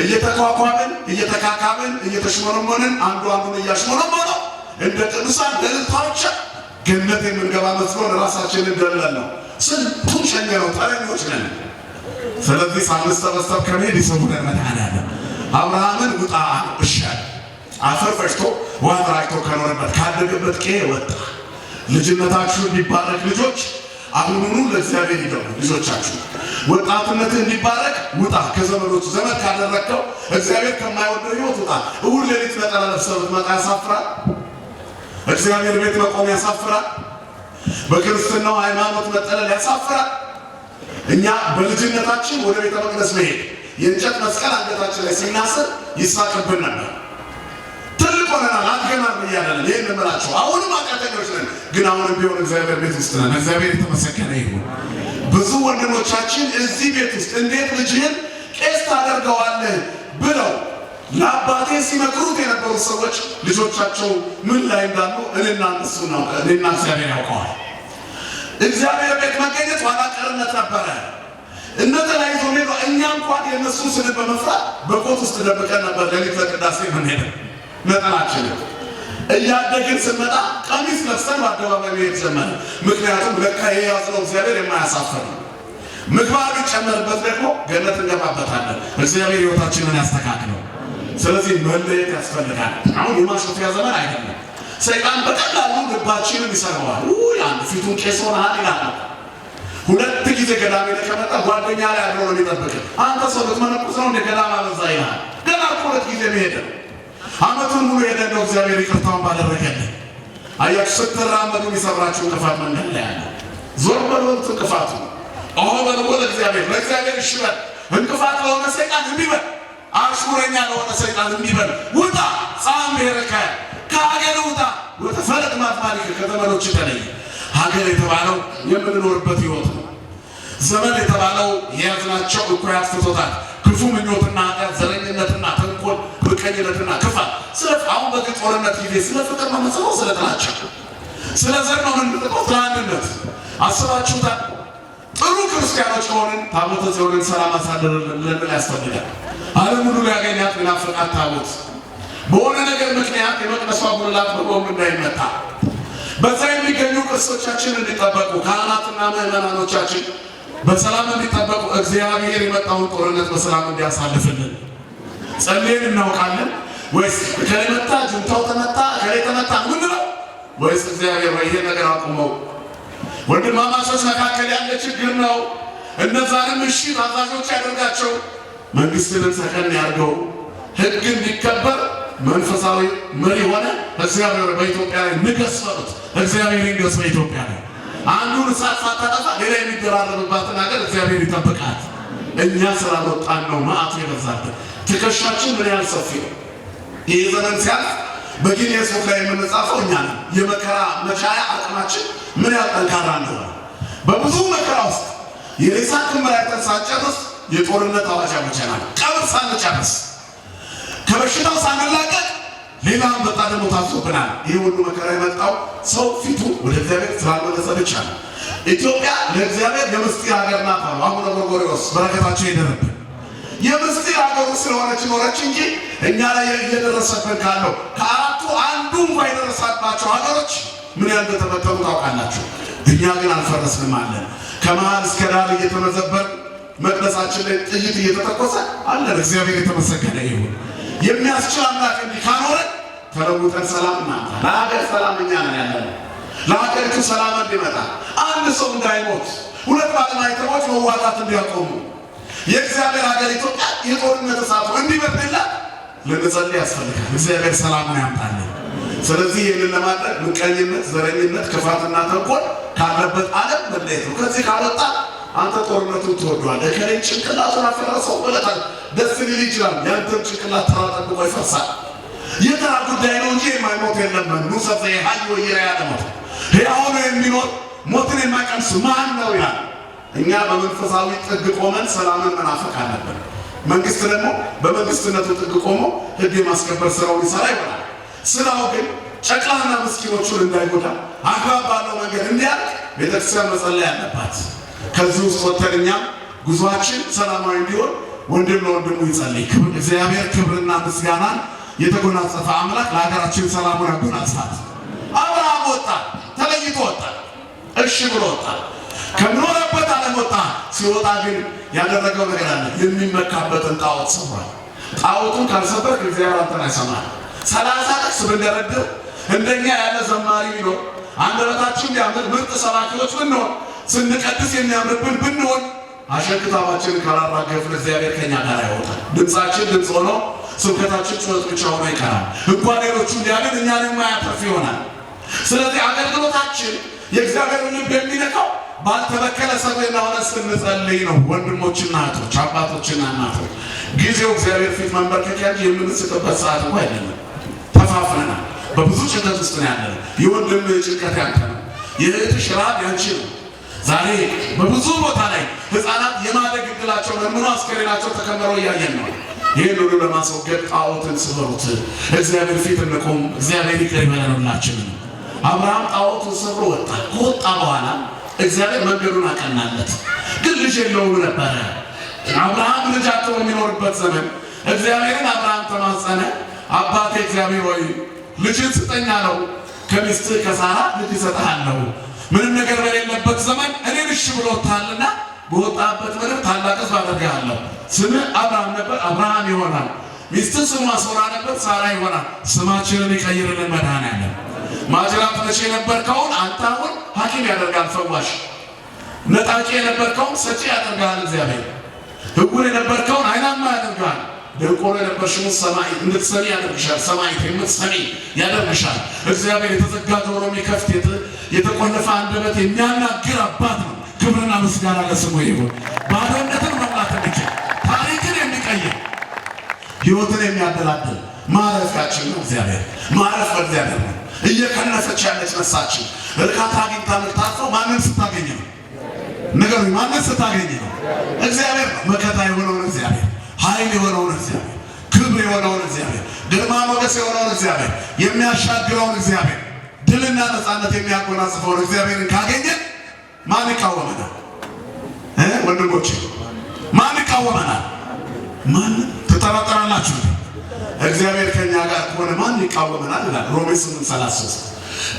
እየተኳኳልን እየተካካብን እየተሽሞነሞንን አንዱ አንዱን እያሽሞነሞነው እንደ ቅዱሳን በእልልታዎች ገነት የምንገባ መስሎን ራሳችንን ደለል ነው። ስንቱን ሸኘነው፣ ተረኞች ነን። ስለዚህ ሳንሰበሰብ ከመሄድ ይሰውረን መድኃኔዓለም። አብርሃምን ውጣ እሻል አፈር ፈጭቶ ውሃ ተራጭቶ ከኖረበት ካደገበት ቀዬ ወጣ። ልጅነታችሁ እንዲባረክ ልጆች አሁኑኑ ለእግዚአብሔር ይደው። ልጆቻችሁ ወጣትነትህ እንዲባረክ ውጣ ከዘመዶች። ዘመድ ካደረግከው እግዚአብሔር ከማይወደው ህይወት ውጣ። እሁድ ሌሊት ነጠላ ለብሰህ ብትመጣ ያሳፍራል። እግዚአብሔር ቤት መቆም ያሳፍራል። በክርስትናው ሃይማኖት መጠለል ያሳፍራል። እኛ በልጅነታችን ወደ ቤተ መቅደስ መሄድ የእንጨት መስቀል አንገታችን ላይ ሲናስር ይሳቅብን ነበር። ትልቅ ሆነናል፣ አድገናል ብያለን። ይህን እምላችሁ አሁንም ኃጢአተኞች ነን፣ ግን አሁንም ቢሆን እግዚአብሔር ቤት ውስጥ ነን። እግዚአብሔር የተመሰገነ ይሁን። ብዙ ወንድሞቻችን እዚህ ቤት ውስጥ እንዴት ልጅህን ቄስ ታደርገዋለህ ብለው ለአባቴ ሲመክሩት የነበሩ ሰዎች ልጆቻቸው ምን ላይ እንዳሉ እኔና እግዚአብሔር ያውቀዋል። እግዚአብሔር ቤት መገኘት ኋላ ቀርነት ነበረ። እነተለያይቶ ሜዶ እኛ እንኳን የእነሱ ስድብ በመፍራት በኮት ውስጥ ደብቀን ነበር ሌሊት ለቅዳሴ ምንሄድ ነጠላችንን። እያደግን ስንመጣ ቀሚስ ለብሰን በአደባባይ መሄድ ጀመረ። ምክንያቱም ለካ የያዝነው እግዚአብሔር የማያሳፍር ነው። ምግባር ቢጨመርበት ደግሞ ገነት እንገባበታለን። እግዚአብሔር ሕይወታችንን ያስተካክለው። ስለዚህ መለየት ያስፈልጋል። አሁን የማሾፊያ ዘመን አይደለም። ሰይጣን በቀላሉ ልባችንን ይሰራዋል። አንድ ፊቱን ቄስ ሆነሃል ይላል። ሁለት ጊዜ ገዳም ከመጣ ጓደኛ ላይ አድሮ ነው የሚጠብቅ። አንተ ሰው ልትመነኩስ ነው እንደ ገዳም አበዛ ይላል። ገና ሁለት ጊዜ መሄድ ዓመቱን ሙሉ ሄደ ነው እግዚአብሔር ይቅርታውን ባደረገልን። አያችሁ ስትራመዱ የሚሰብራችሁ እንቅፋት መንገድ ላይ አለ። ዞር በሉት እንቅፋቱ በልቦ ለእግዚአብሔር እሺ በል። እንቅፋት ለሆነ ሰይጣን እምቢ በል። አሽሙረኛ ለሆነ ሰይጣን እምቢ በል። ውጣ ጻም ብሔረከ ከሀገር ውጣ ወተፈለጥ ማጥማሪክ ከተመዶች ተለይ። ሀገር የተባለው የምንኖርበት ህይወት ነው። ዘመን የተባለው የያዝናቸው እኩያት ፍቶታት፣ ክፉ ምኞትና ኃጢአት፣ ዘረኝነትና ተንኮል፣ ምቀኝነትና ክፋት። አሁን በዚህ ጦርነት ጊዜ ስለ ፍቅር ነው የምንጽፈው፣ ስለ ጥላቻ፣ ስለ ዘር ነው የምንጽፈው፣ ስለ አንድነት አስባችሁታል? ጥሩ ክርስቲያኖች ከሆንን ታቦተ ጽዮንን ሰላም አሳድርልን ያስፈልጋል። ዓለም ሁሉ ሊያገኛት ምናፍቃት ታቦት በሆነ ነገር ምክንያት የመቅደሷ ጉልላት በቦምብ እንዳይመታ፣ በዛ የሚገኙ ቅርሶቻችን እንዲጠበቁ፣ ካህናትና ምዕመናኖቻችን በሰላም እንዲጠበቁ፣ እግዚአብሔር የመጣውን ጦርነት በሰላም እንዲያሳልፍልን ጸልየን እናውቃለን ወይስ ከሌ መታ ጁንታው ተመታ ከሌ ተመታ ምንድነው? ወይስ እግዚአብሔር ወይ ይሄ ነገር አቁመው ወንድማማቾች መካከል ያለ ችግር ነው፣ እነዛንም እሺ ታዛዦች ያደርጋቸው፣ መንግስትንም ሰከን ያርገው፣ ህግ እንዲከበር መንፈሳዊ መሪ ሆነ እግዚአብሔር በኢትዮጵያ ላይ ንገስ በሉት። እግዚአብሔር ይንገስ በኢትዮጵያ ላይ። አንዱን እሳት ሳታጠፋ ሌላ የሚደራረብባትን ሀገር እግዚአብሔር ይጠብቃት። እኛ ስላልወጣን ነው መዓቱ የበዛበት። ትከሻችን ምን ያህል ሰፊ ነው። ይህ ዘመን ሲያልፍ በጊኔስ ቡክ ላይ የምንጻፈው እኛ ነን። የመከራ መቻያ አቅማችን ምን ያህል ጠንካራ እንደሆነ በብዙ መከራ ውስጥ የሬሳ ክምር አይተን ሳንጨርስ የጦርነት አዋጅ አውጀናል። ቀብር ሳንጨርስ ከበሽታው ሳንላቀቅ ሌላ አንበጣ ደግሞ ታዞብናል። ይህ ሁሉ መከራ የመጣው ሰው ፊቱ ወደ እግዚአብሔር ስላልመለሰ ብቻ ነው። ኢትዮጵያ ለእግዚአብሔር የምስጢር ሀገር ናት አሉ አቡነ ጎርጎርዮስ። በረከታቸው ይደርብን። የምስጢር ሀገሩ ስለሆነች ኖረች እንጂ እኛ ላይ እየደረሰብን ካለው ከአራቱ አንዱ እንኳ የደረሰባቸው ሀገሮች ምን ያህል እንደተበተኑ ታውቃላችሁ። እኛ ግን አልፈረስንም አለን። ከመሃል እስከ ዳር እየተመዘበር መቅደሳችን ላይ ጥይት እየተተኮሰ አለን። እግዚአብሔር የተመሰገነ ይሁን። የሚያስችል አምላክ እንዲህ ካኖረን ተለውጠን ሰላም እናምጣ። ለሀገር ሰላም እኛ ነን ያለነው። ለሀገሪቱ ሰላም እንዲመጣ አንድ ሰው እንዳይሞት፣ ሁለት ባለማይተሞች መዋጋት እንዲያቆሙ፣ የእግዚአብሔር ሀገር ኢትዮጵያ የጦርነት እሳቱ እንዲበርድላት ልንጸልይ ያስፈልጋል። እግዚአብሔር ሰላሙን ያምጣልን። ስለዚህ ይህንን ለማድረግ ምቀኝነት፣ ዘረኝነት፣ ክፋትና ተንኮል ካለበት ዓለም መለየት ነው። ከዚህ ካልወጣ አንተ ጦርነቱን ትወዷለህ። እከሌን ጭንቅላቱን አፈረሰው ብለታል ደስ ሊል ይችላል። ያንተም ጭንቅላት ተራ ጠብቆ ይፈርሳል። የተራ ጉዳይ ነው እንጂ የማይሞት የለም። ኑሰት ዘይሃይ ወይራ ያለሞት ሕያው ነው የሚኖር ሞትን የማይቀምስ ማን ነው ይላል። እኛ በመንፈሳዊ ጥግ ቆመን ሰላምን መናፈቅ አለብን። መንግስት ደግሞ በመንግስትነቱ ጥግ ቆሞ ህግ የማስከበር ስራውን ይሰራ ይሆናል። ስራው ግን ጨቅላና ምስኪኖቹን እንዳይጎዳ አግባብ ባለው መንገድ እንዲያልቅ ቤተክርስቲያን መጸለይ አለባት። ከዚህ ውስጥ ወጥተን እኛም ጉዟችን ሰላማዊ እንዲሆን ወንድም ለወንድሙ ይጸልይ። እግዚአብሔር ክብርና ምስጋናን የተጎናጸፈ አምላክ ለሀገራችን ሰላሙን ያጎናጽፋት። አብርሃም ወጣ፣ ተለይቶ ወጣ፣ እሺ ብሎ ወጣ፣ ከኖረበት ዓለም ወጣ። ሲወጣ ግን ያደረገው ነገር አለ። የሚመካበትን ጣዖት ሰብሯል። ጣዖቱን ካልሰበርክ እግዚአብሔር አንተን አይሰማል። 30 ጥቅስ ብንደረድር እንደኛ ያለ ዘማሪ ቢኖር አንደበታችን ቢያምር ምርጥ ሰባኪዎች ብንሆን ስንቀድስ የሚያምርብን ብንሆን አሸክታባችንን ካላራገፍን እግዚአብሔር ከኛ ጋር ያወጣል። ድምፃችን ድምፅ ሆኖ ስብከታችን ጩኸት ብቻ ሆኖ ይቀራል። እንኳን ሌሎቹ እንዲያገን እኛን የማያተርፍ ይሆናል። ስለዚህ አገልግሎታችን የእግዚአብሔርን ልብ የሚነካው ባልተበከለ ሰብዕና ሆነን ስንጸልይ ነው። ወንድሞችና እህቶች፣ አባቶችና እናቶች ጊዜው እግዚአብሔር ፊት መንበርከኪያ እንጂ የምንስቅበት ሰዓት እንኳ አይደለም። ተፋፍረናል። በብዙ ጭንቀት ውስጥ ነው ያለነው። የወንድም ጭንቀት ያንተ ነው። የእህትሽ ራብ ያንቺ ነው። ዛሬ በብዙ ቦታ ላይ ህፃናት የማደግ ዕድላቸው ለምኖ አስከሬናቸው ተከምረው እያየን ነው። ይህን ሁሉ ለማስወገድ ጣዖትን ስበሩት፣ እግዚአብሔር ፊት እንቁም። እግዚአብሔር ይቅር ይበለን ሁላችንን። አብርሃም ጣዖቱን ሰብሮ ወጣ። ከወጣ በኋላ እግዚአብሔር መንገዱን አቀናለት። ግን ልጅ የለውም ነበረ። አብርሃም ልጅ አጥቶ በሚኖርበት ዘመን እግዚአብሔርን አብርሃም ተማጸነ። አባቴ እግዚአብሔር ሆይ ልጅን ስጠኝ አለው። ከሚስትህ ከሳራ ልጅ እሰጥሃለሁ። ምንም ነገር በሌለበት ዘመን እኔን እሺ ብሎታልና በወጣበት ምድር ታላቅ ሕዝብ አደርግሃለሁ። ስምህ አብርሃም ነበር፣ አብርሃም ይሆናል። ሚስትህ ስሟ ሶራ ነበር፣ ሳራ ይሆናል። ስማችንን ይቀይርልን መድኃኒዓለም። ማጅራት ነሽ የነበርከውን አንተ አሁን ሐኪም ያደርጋል ፈዋሽ። ነጣቂ የነበርከውን ሰጪ ያደርጋል እግዚአብሔር። ዕውር የነበርከውን አይናማ ያደርጋል። ደንቆሮ የነበርሽውን ሰማይ እንድትሰሚ ያደርግሻል። ሰማይት የምትሰሚ ያደርግሻል። እግዚአብሔር የተዘጋ ጆሮ የሚከፍት የተቆለፈ አንደበት የሚያናግር አባት ነው። ክብርና ምስጋና ለስሙ ይሁን። ባዶነትን መሙላት የሚችል ታሪክን የሚቀይር ሕይወትን የሚያደላድል ማረፊያችን ነው እግዚአብሔር። ማረፍ በእግዚአብሔር ነው። እየከነፈች ያለች ነፍሳችን እርካታ አግኝታ የምታርፈው ማንን ስታገኝ ነው? ንገሩኝ፣ ማንን ስታገኝ ነው? እግዚአብሔር ነው። መከታ የሆነውን እግዚአብሔር፣ ኃይል የሆነውን እግዚአብሔር፣ ክብር የሆነውን እግዚአብሔር፣ ግርማ ሞገስ የሆነውን እግዚአብሔር፣ የሚያሻግረውን እግዚአብሔር፣ ድልና ነፃነት የሚያጎናጽፈውን እግዚአብሔርን ካገኘን ማን ይቃወመናል? ወንድሞቼ ማን ይቃወመናል? ማን? ትጠራጠራላችሁ? እግዚአብሔር ከኛ ጋር ከሆነ ማን ይቃወመናል ይላል ሮሜ 8:33።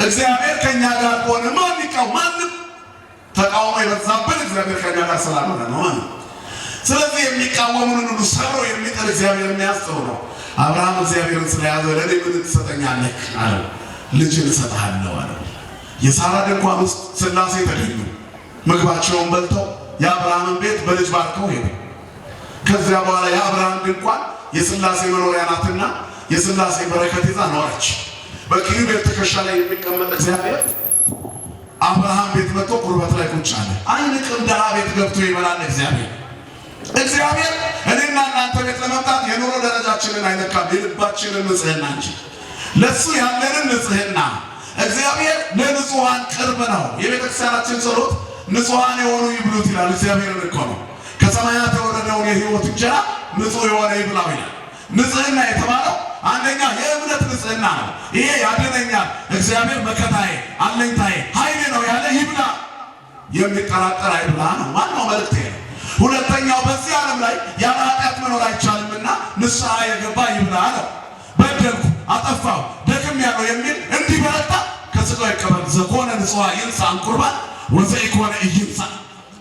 እግዚአብሔር ከኛ ጋር ከሆነ ማን ይቃወም? ማንም። ተቃውሞ የበዛብን እግዚአብሔር ከኛ ጋር ስላልሆነ ነው ማለት። ስለዚህ የሚቃወሙንን ሁሉ ሰብሮ የሚጥል እግዚአብሔር የሚያስጥሩ ነው። አብርሃም እግዚአብሔርን ስለያዘ ለእኔ ምን ትሰጠኛለህ አለው። ልጅን እሰጥሃለሁ አለው። የሳራ ድንኳን ውስጥ ሥላሴ ተገኙ። ምግባቸውን በልተው የአብርሃምን ቤት በልጅ ባርከው ሄዱ። ከዚያ በኋላ የአብርሃም ድንኳን የሥላሴ መኖሪያ ናትና የሥላሴ በረከት ይዛ ኖረች። በኪሩቤል ትከሻ ላይ የሚቀመጥ እግዚአብሔር አብርሃም ቤት መጥቶ ቁርበት ላይ ቁጭ አለ። አይንቅም። ድሃ ቤት ገብቶ ይበላል እግዚአብሔር። እግዚአብሔር እኔና እናንተ ቤት ለመምጣት የኑሮ ደረጃችንን አይነካም፣ የልባችንን ንጽህና እንጂ። ለሱ ያለንን ንጽህና እግዚአብሔር ለንጹሃን ቅርብ ነው። የቤተክርስቲያናችን ጸሎት ንጹሃን የሆኑ ይብሉት ይላል። እግዚአብሔርን እኮ ነው። ከሰማያት የወረደውን የሕይወት እንጀራ ንጹህ የሆነ ይብላው ይላል። ንጽህና የተባለው አንደኛ የእምነት ንጽህና ነው። ይሄ ያድነኛል፣ እግዚአብሔር መከታዬ፣ አለኝታዬ፣ ኃይሌ ነው ያለ ይብላ። የሚጠራጠር አይብላ ነው ዋናው መልእክቴ ነው። ሁለተኛው በዚህ ዓለም ላይ ያለ ኃጢአት መኖር አይቻልምና ንስሐ የገባ ይብላ ነው። በደልኩ፣ አጠፋው፣ ደክም ያለው የሚል እንዲበረታ ከሥጋው ይቀበል። ዘኮነ ንጹሐ ይንሣ ቁርባን ወዘኢኮነ ኢይንሣ።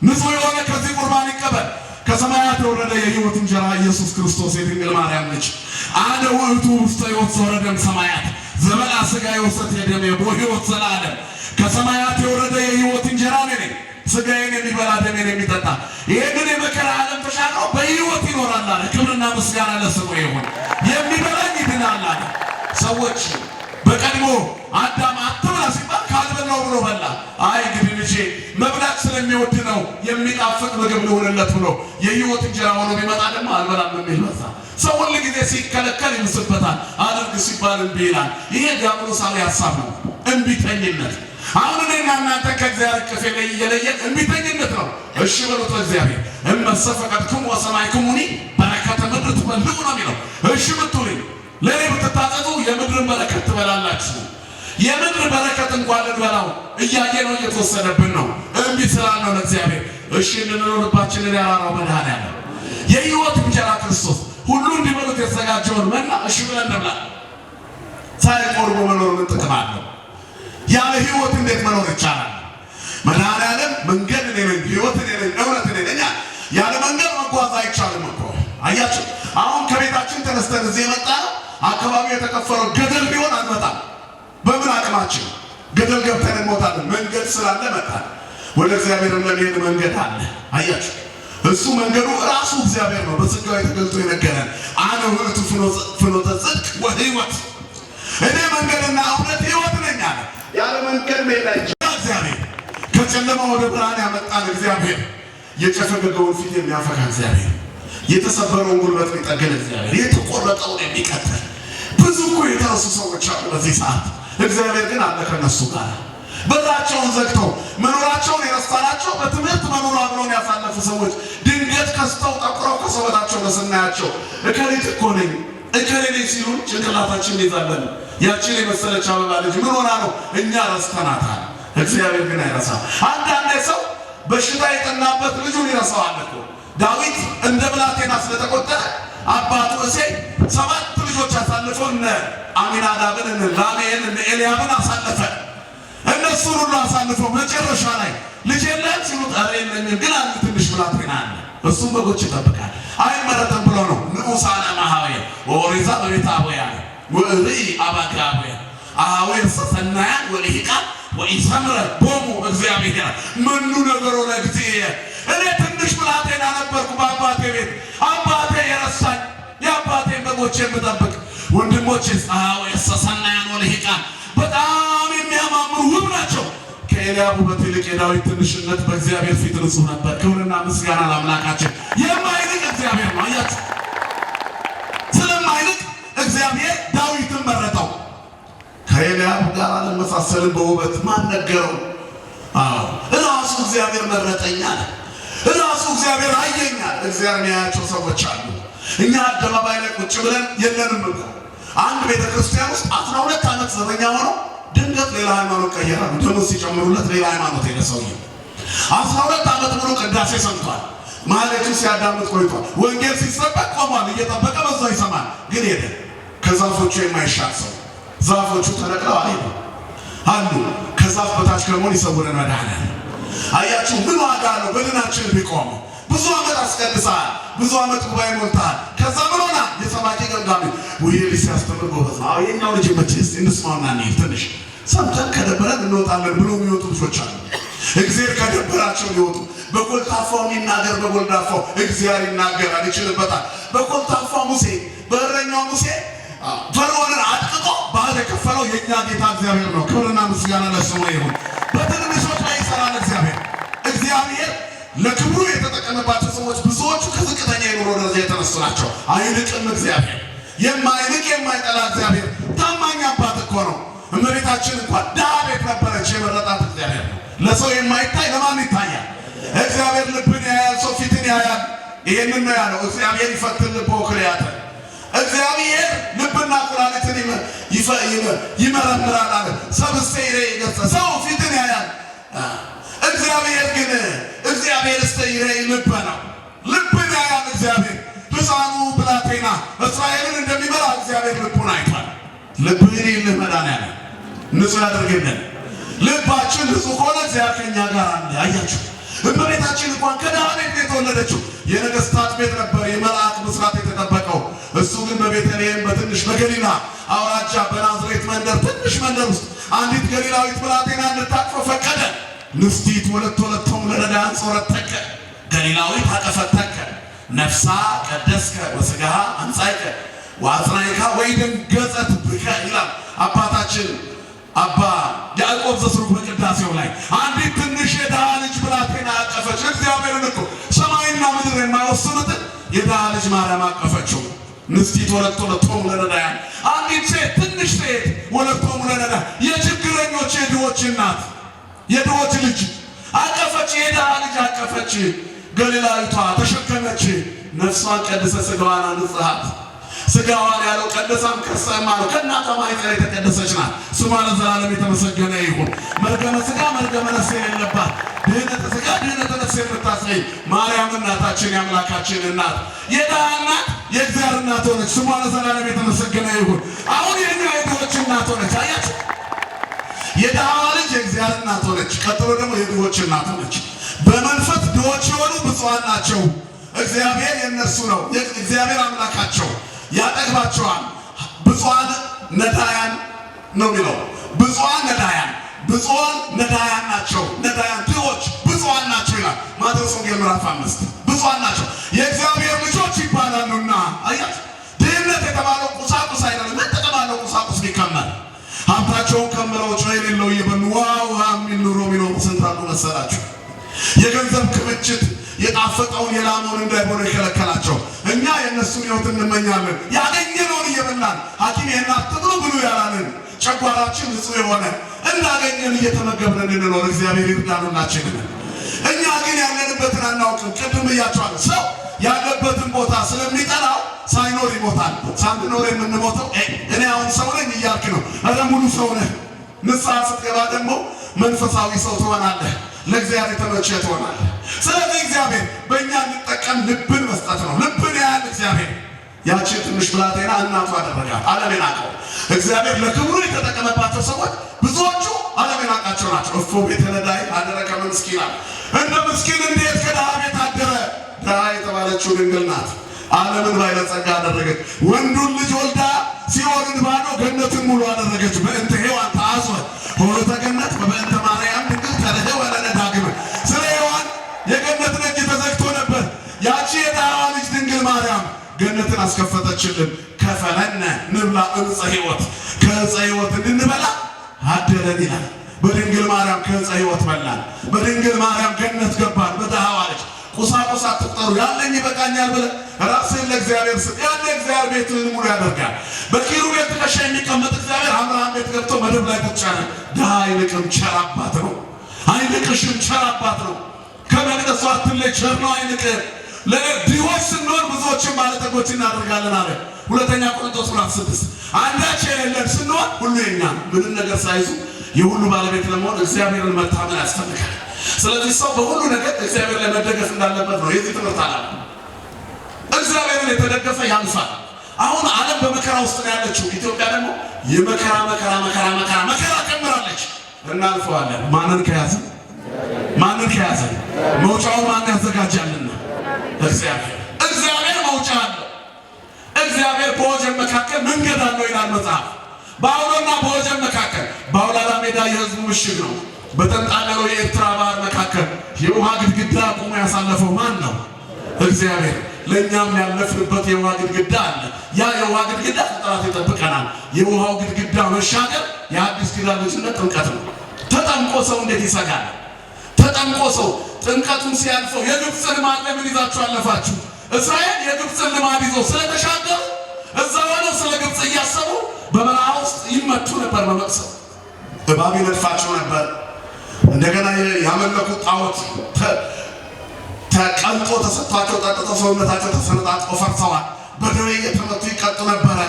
ንጹህ የሆነ ከዚህ ቁርባን ይቀበል። ከሰማያት የወረደ የሕይወት እንጀራ ኢየሱስ ክርስቶስ የድንግል ማርያም ልጅ አነ ውእቱ ውስተ ሕይወት ዘወረደም ሰማያት ዘበላ ሥጋዬ ወሰተ ደሜ በሕይወት ዘላለም። ከሰማያት የወረደ የሕይወት እንጀራ ነኝ። ሥጋዬን የሚበላ ደሜን የሚጠጣ ይህንን የመከራ ዓለም ተሻግሮ በሕይወት ይኖራል አለ። ክብርና ምስጋና ለስሙ ይሁን። የሚበላኝ ይድናል አለ። ሰዎች በቀድሞ አዳም አትብላ ሲባል ካልበላው ብሎ በላ። አይ እንግዲህ ልጄ መብላት ስለሚወድ ነው የሚጣፍጥ ምግብ ልሆንለት ብሎ የሕይወት እንጀራ ሆኖ ቢመጣ ደግሞ አልበላም የሚል በዛ። ሰው ሁል ጊዜ ሲከለከል ይምስበታል፣ አድርግ ሲባል እምቢ ይላል። ይሄ ዲያብሎሳዊ ሐሳብ ነው፣ እምቢተኝነት። አሁን እኔና እናንተ ከእግዚአብሔር እቅፍ የለየን እምቢተኝነት ነው። እሺ በሉት እግዚአብሔር እመሰ ፈቀድክሙ ወሰማዕክሙኒ በረከተ ምድር ትበልዑ ነው የሚለው። እሺ ብትሉኝ ለእኔ ብትታዘዙ የምድርን በረከት ትበላላችሁ። የምድር በረከት እንኳን ልንበላው እያየነው እየተወሰደብን ነው። እምቢ ስላልነው ለእግዚአብሔር እሺ እንድንለው ልባችንን ያራራው መድኃኒዓለም የሕይወት እንጀራ ክርስቶስ ሁሉ እንዲበሉት የተዘጋጀውን መና እሺ ብለን እንብላ። ሳይቆርቡ መኖር ምን ጥቅም አለው? ያለ ሕይወት እንዴት መኖር ይቻላል? መድኃኒዓለም መንገድ እኔ ነኝ፣ ሕይወት እኔ ነኝ፣ እውነት እኔ ነኝ። ያለ መንገድ መጓዝ አይቻልም እኮ አያችሁ። አሁን ከቤታችን ተነስተን እዚህ የመጣ ነው። አካባቢው የተከፈረው ገደል ቢሆን አንመጣም። በምን አቅማችን ገደል ገብተን እንሞታለን? መንገድ ስላለ መጣን። ወደ እግዚአብሔርም ለመሄድ መንገድ አለ። አያችሁ፣ እሱ መንገዱ ራሱ እግዚአብሔር ነው። በሥጋው ተገልጦ የነገረን አነ ውእቱ ፍኖተ ጽድቅ ወሕይወት፣ እኔ መንገድና እውነት ሕይወት ነኝ አለ። ያለ መንገድ መሄድ አይቻልም። እግዚአብሔር ከጨለማ ወደ ብርሃን ያመጣን እግዚአብሔር፣ የጨፈገገውን ፊት የሚያፈካ እግዚአብሔር፣ የተሰበረውን ጉልበት የሚጠግን እግዚአብሔር፣ የተቆረጠውን የሚቀጥል ብዙ እኮ የተረሱ ሰዎች አሉ በዚህ ሰዓት። እግዚአብሔር ግን አለ ከነሱ ጋር። በራቸውን ዘግተው መኖራቸውን የረሳናቸው በትምህርት መኖር አብረውን ያሳለፉ ሰዎች ድንገት ከስተው ጠቁረው ከሰውበታቸው ለስናያቸው እከሌት እኮ ነኝ እከሌ ነኝ ሲሉን ጭንቅላታችን ይዛለን። ያችን የመሰለች አበባ ልጅ ምን ሆና ነው? እኛ ረስተናታል። እግዚአብሔር ግን አይረሳም። አንዳንድ ሰው በሽታ የጠናበት ልጁን ይረሳዋል እኮ። ዳዊት እንደ ብላቴና ስለተቆጠረ አባቱ እሴይ 7 ልጆች አሳልፎ እነ አሚናዳብን እነ ላሜን እነ ኤልያብን አሳለፈ። እነሱን ሁሉ አሳልፎ መጨረሻ ላይ ልጅ የለም ሲሉት ኧረ የለኝም ግን አንድ ትንሽ ብላቴና አለ እሱም በጎች ይጠብቃል አይመረጥም ብሎ ነው። ንዑሳነ ማህበየ ወኦሪዛ በቤተ አቡያ ወርኢ አባጋቡያ አሃዌ ሰሰናያን ወልሂቃን ወኢሰምረ ቦሙ እግዚአብሔር ምኑ ነገሮ ለእግዚአብሔር። እኔ ትንሽ ብላቴና ነበርኩ በአባቴ ቤት፣ አባቴ የረሳኝ የአባቴን በጎች የምጠብቅ። ወንድሞቼ አሃዌ ሰሰናያን ወልሂቃን በጣም የሚያማምሩ ውብ ናቸው። ከኤልያብ ውበት ይልቅ የዳዊት ትንሽነት በእግዚአብሔር ፊት ንጹህ ነበር። ክብርና ምስጋና ለአምላካችን። የማይልቅ እግዚአብሔር ነው። አያችሁ፣ ስለማይልቅ እግዚአብሔር ዳዊትን መረጠው። ከኤልያብ ጋር አለመሳሰልን በውበት ማን ነገረው? ራሱ እግዚአብሔር መረጠኝ አለ። ራሱ እግዚአብሔር አየኝ አለ። እግዚአብሔር ያያቸው ሰዎች አሉ። እኛ አደባባይ ላይ ቁጭ ብለን የለንም እኮ። አንድ ቤተክርስቲያን ውስጥ 12 ዓመት ዘበኛ ሆኖ ድንገት ሌላ ሃይማኖት ቀየራሉ። ደሞዝ ሲጨምሩለት ሌላ ሃይማኖት ሄደ ሰውዬው። 12 ዓመት ሙሉ ቅዳሴ ሰምቷል። ማህሌቱን ሲያዳምጥ ቆይቷል። ወንጌል ሲሰበክ ቆሟል። እየጠበቀ በዛው ይሰማል። ግን ሄደ። ከዛፎቹ የማይሻል ሰው። ዛፎቹ ተነቅለው አሉ። ከዛፍ በታች ከመሆን ይሰውረን መድኃኒዓለም። አያችሁ ምን ዋጋ ነው በድናችን ቢቆም? ብዙ ዓመት አስቀድሰሃል። ብዙ ዓመት ጉባኤ ሞልተሃል። ከዛ ምን ሆና የሰባኪ ገምጋሚ ውይል ሲያስተምር ጎበዝ ነው። የኛው ልጅ መቼስ እንስማውና እንሂድ ትንሽ ሰምተን ከደበረን እንወጣለን ብሎ የሚወጡ ልጆች አሉ። እግዚአብሔር ከደበራቸው ሊወጡ በኮልታፋው የሚናገር በጎልዳፋው እግዚአብሔር ይናገራል፣ ይችልበታል። በኮልታፋው ሙሴ በእረኛው ሙሴ ፈርዖንን አጥቅቶ ባህር የከፈለው የኛ ጌታ እግዚአብሔር ነው። ክብርና ምስጋና ለስሙ ይሁን። በትንሾች ላይ ይሰራል እግዚአብሔር። እግዚአብሔር ለክብሩ የተጠቀመባቸው ሰዎች ብዙዎቹ ከዝቅተኛ የኑሮ ደረጃ የተነሱ ናቸው። አይልቅም እግዚአብሔር። የማይልቅ የማይጠላ እግዚአብሔር ታማኝ አባት እኮ ነው። እመቤታችን እንኳን ድሃ ቤት ነበረች፣ የመረጣት እግዚአብሔር ነው። ለሰው የማይታይ ለማን ይታያል? እግዚአብሔር ልብን ያያል፣ ሰው ፊትን ያያል። ይሄንን ነው ያለው። እግዚአብሔር ይፈትን ልቦ ክልያተ። እግዚአብሔር ልብና ኩላሊትን ይመረምራል አለ። ሰብእሰ ይሬኢ ገጸ፣ ሰው ፊትን ያያል። እግዚአብሔር ግን እግዚአብሔር እስተ ይሬኢ ልበ ነው። ልብን ያያል እግዚአብሔር። ሕፃኑ ብላቴና እስራኤልን እንደሚመራ እግዚአብሔር ልቡን አይቷል። ልብህን ይልህ መድኃኒዓለም ንጹህ ያደርግልን። ልባችን ንጹህ ከሆነ እግዚአብሔር ከእኛ ጋር አለ። አያችሁ እመቤታችን እንኳን ከድሃ ቤት የተወለደችው የነገስታት ቤት ነበር የመልአክ ብስራት የተጠበቀው። እሱ ግን በቤተልሔም በትንሽ በገሊላ አውራጃ በናዝሬት መንደር ትንሽ መንደር ውስጥ አንዲት ገሊላዊት ብላቴና እንድታቅፈው ፈቀደ። ንስቲት ወለቶም ለነዳያን ጾረተከ ገሊላዊት አቀፈተከ ነፍሳ ቀደስከ ወስጋሃ አንጻይከ ወአጽናይካ ወይደንገጸት ብከ ይላል አባታችን አባ ያዕቆብ ዘስሩግ በቅዳሴው ላይ። አንዲት ትንሽ የድሃ ልጅ ብላቴና አቀፈች። እግዚአብሔርን እኮ ሰማይና ምድር የማይወስኑትን የድሃ ልጅ ማርያም አቀፈችው። ንስቲት ወለቶም ለነዳያን አንዲት ሴት ትንሽ ሴት ወለቶም ለነዳያን የችግረኞች የድሆች እናት የድሆች ልጅ አቀፈች። የድሃ ልጅ አቀፈች። ገሊላዊቷ ተሸከመች። ነፍሷን ቀድሰ ስጋዋን አንጽሐት። ስጋዋን ያለው ቀደሳም ከርሰም ማለት ከእናቷ ማኅፀን የተቀደሰች ናት። ስሟ ለዘላለም የተመሰገነ ይሁን። መርገመ ስጋ መርገመ ነፍስ የሌለባት ድህነተ ስጋ ድህነተ ነፍስ የምታስገኝ ማርያም እናታችን የአምላካችን እናት የድሃ እናት የእግዚአብሔር እናት ሆነች። ስሟ ለዘላለም የተመሰገነ ይሁን። አሁን የኛ የድሆች እናት ሆነች። አያችሁ የድሃ ልጅ የእግዚአብሔር እናት ሆነች። ቀጥሎ ደግሞ የድሆች እናት ሆነች። በመንፈስ ድሆች የሆኑ ብፁዓን ናቸው፣ እግዚአብሔር የነሱ ነው። እግዚአብሔር አምላካቸው ያጠግባቸዋል። ብፁዓን ነዳያን ነው የሚለው። ብፁዓን ነዳያን ናቸው። ነዳያን ድሆች ብፁዓን ናቸው ይላል ማቴዎስ ወንጌል ምዕራፍ 5። ብፁዓን ናቸው የእግዚአብሔር ልጆች ይባላሉና። አያት ድህነት የተባለው ቁሳቁስ አይደለም። ምን ጥቅም አለው ቁሳቁስ ቢከመር? ሀብታቸውን ከምረው ጨው የሌለው እየበሉ ውሃ የሚል ኑሮ የሚኖሩ ስንት አሉ መሰላችሁ? የገንዘብ ክምችት የጣፈጠውን የላመውን እንዳይሆኑ የከለከላቸው። እኛ የእነሱን ሕይወት እንመኛለን። ያገኘነውን እየበላን ሐኪም ይሄን አትብሉ ብሉ ያላልን ጨጓራችን ንጹሕ የሆነ እንዳገኘን እየተመገብን እንድንኖር እግዚአብሔር ይርዳን ሁላችንን። እኛ ግን ያለንበትን አናውቅም። ቅድም ብያቸዋለሁ። ሰው ያለበትን ቦታ ስለሚጠላው ሳይኖር ይሞታል። ሳንኖር የምንሞተው እኔ አሁን ሰው ነኝ እያልክ ነው። ኧረ ሙሉ ሰው ነህ። ንስሐ ስትገባ ደግሞ መንፈሳዊ ሰው ትሆናለህ። ለእግዚአብሔር የተመቸ ትሆናለህ። ስለዚህ እግዚአብሔር በእኛ እንጠቀም ልብን መስጠት ነው። ልብን ያህል እግዚአብሔር ያችን ትንሽ ብላቴና እናቱ አደረጋት። ዓለም የናቀው እግዚአብሔር ለክብሩ የተጠቀመባቸው ሰዎች ብዙዎቹ ዓለም የናቃቸው ናቸው። እፎ ቤተ ነዳይ አደረ ከመ ምስኪን። እንደ ምስኪን እንዴት ከድሃ ቤት አደረ? ድሃ የተባለችው ድንግል ናት። ዓለምን ባለጸጋ አደረገች። ወንዱን ልጅ ወልዳ ሲኦልን ባዶ ገነትን ሙሉ አደረገች። በእንተ ሔዋን ተአዝወ ኆኅተ ገነት በእንተ ማርያም ድንግል ተርኅወ ለነ ዳግመ። ስለ ሔዋን የገነት ደጅ ተዘግቶ ነበር። ያቺ የድሃዋ ልጅ ድንግል ማርያም ገነትን አስከፈተችልን። ከፈለነ ንብላ ዕፀ ሕይወት፣ ከዕፀ ሕይወት እንድንበላ አደረን ይላል። በድንግል ማርያም ከዕፀ ሕይወት በላን። በድንግል ማርያም ገነት ገባን። በድሃዋ ልጅ ቁሳቁስ አትቁጠሩ። ያለኝ ይበቃኛል ብለህ ራስህን ለእግዚአብሔር ስጥ። ያለ እግዚአብሔር ቤትህን ሙሉ ያደርጋል። በኪሩቤል ትከሻ የሚቀመጥ እግዚአብሔር አብርሃም ቤት ገብቶ መደብ ላይ ቁጭ አለ። ድሃ አይንቅም፣ ቸር አባት ነው። አይንቅሽም፣ ቸር አባት ነው። ከመቅደሱ አትለይ፣ ቸር ነው፣ አይንቅም። ለድሆች ስንሆን ብዙዎችን ባለጠጎች እናደርጋለን አለ። ሁለተኛ ቆሮንቶስ 6 አንዳች የሌለን ስንሆን ሁሉ የኛ ምንም ነገር ሳይዙ የሁሉ ባለቤት ለመሆን እግዚአብሔርን መታመን ያስፈልጋል። ስለዚህ ሰው በሁሉ ነገር እግዚአብሔር ላይ መደገፍ እንዳለበት ነው የዚህ ትምህርት ዓላማ። እግዚአብሔርን የተደገፈ ያንሳል። አሁን ዓለም በመከራ ውስጥ ነው ያለችው። ኢትዮጵያ ደግሞ የመከራ መከራ ጨምራለች። እናልፈዋለን። ማንን ከያዘ መውጫውን ማን ያዘጋጃልና? እግዚአብሔር መውጫ አለው። እግዚአብሔር በወጀብ መካከል መንገድ አለው ይላል መጽሐፍ። በአውሎና በወጀብ መካከል በአውላላ ሜዳ የሕዝቡ ምሽግ ነው። በተንጣለለው የኤርትራ ባህር መካከል የውሃ ግድግዳ ቆሞ ያሳለፈው ማን ነው? እግዚአብሔር። ለእኛም ያለፍንበት የውሃ ግድግዳ አለ። ያ የውሃ ግድግዳ ከጠላት ይጠብቀናል። የውሃው ግድግዳ መሻገር የአዲስ ኪዳን ልጅነት ጥምቀት ነው። ተጠምቆ ሰው እንዴት ይሰጋል? ተጠምቆ ሰው ጥምቀቱን ሲያልፈው የግብፅን ልማድ ለምን ይዛችሁ አለፋችሁ? እስራኤል የግብፅን ልማድ ይዘው ስለተሻገሩ እዛ ሆነው ስለ ግብፅ እያሰቡ በበረሃ ውስጥ ይመቱ ነበር። በመቅሰፍ እባብ ይነድፋቸው ነበር። እንደገና ያመለኩት ጣዖት ተቀልጦ ተሰጥቷቸው ጠጥተው ሰውነታቸው ተሰነጣጥቆ ፈርሰዋል። በደዌ እየተመቱ ይቀጡ ነበረ።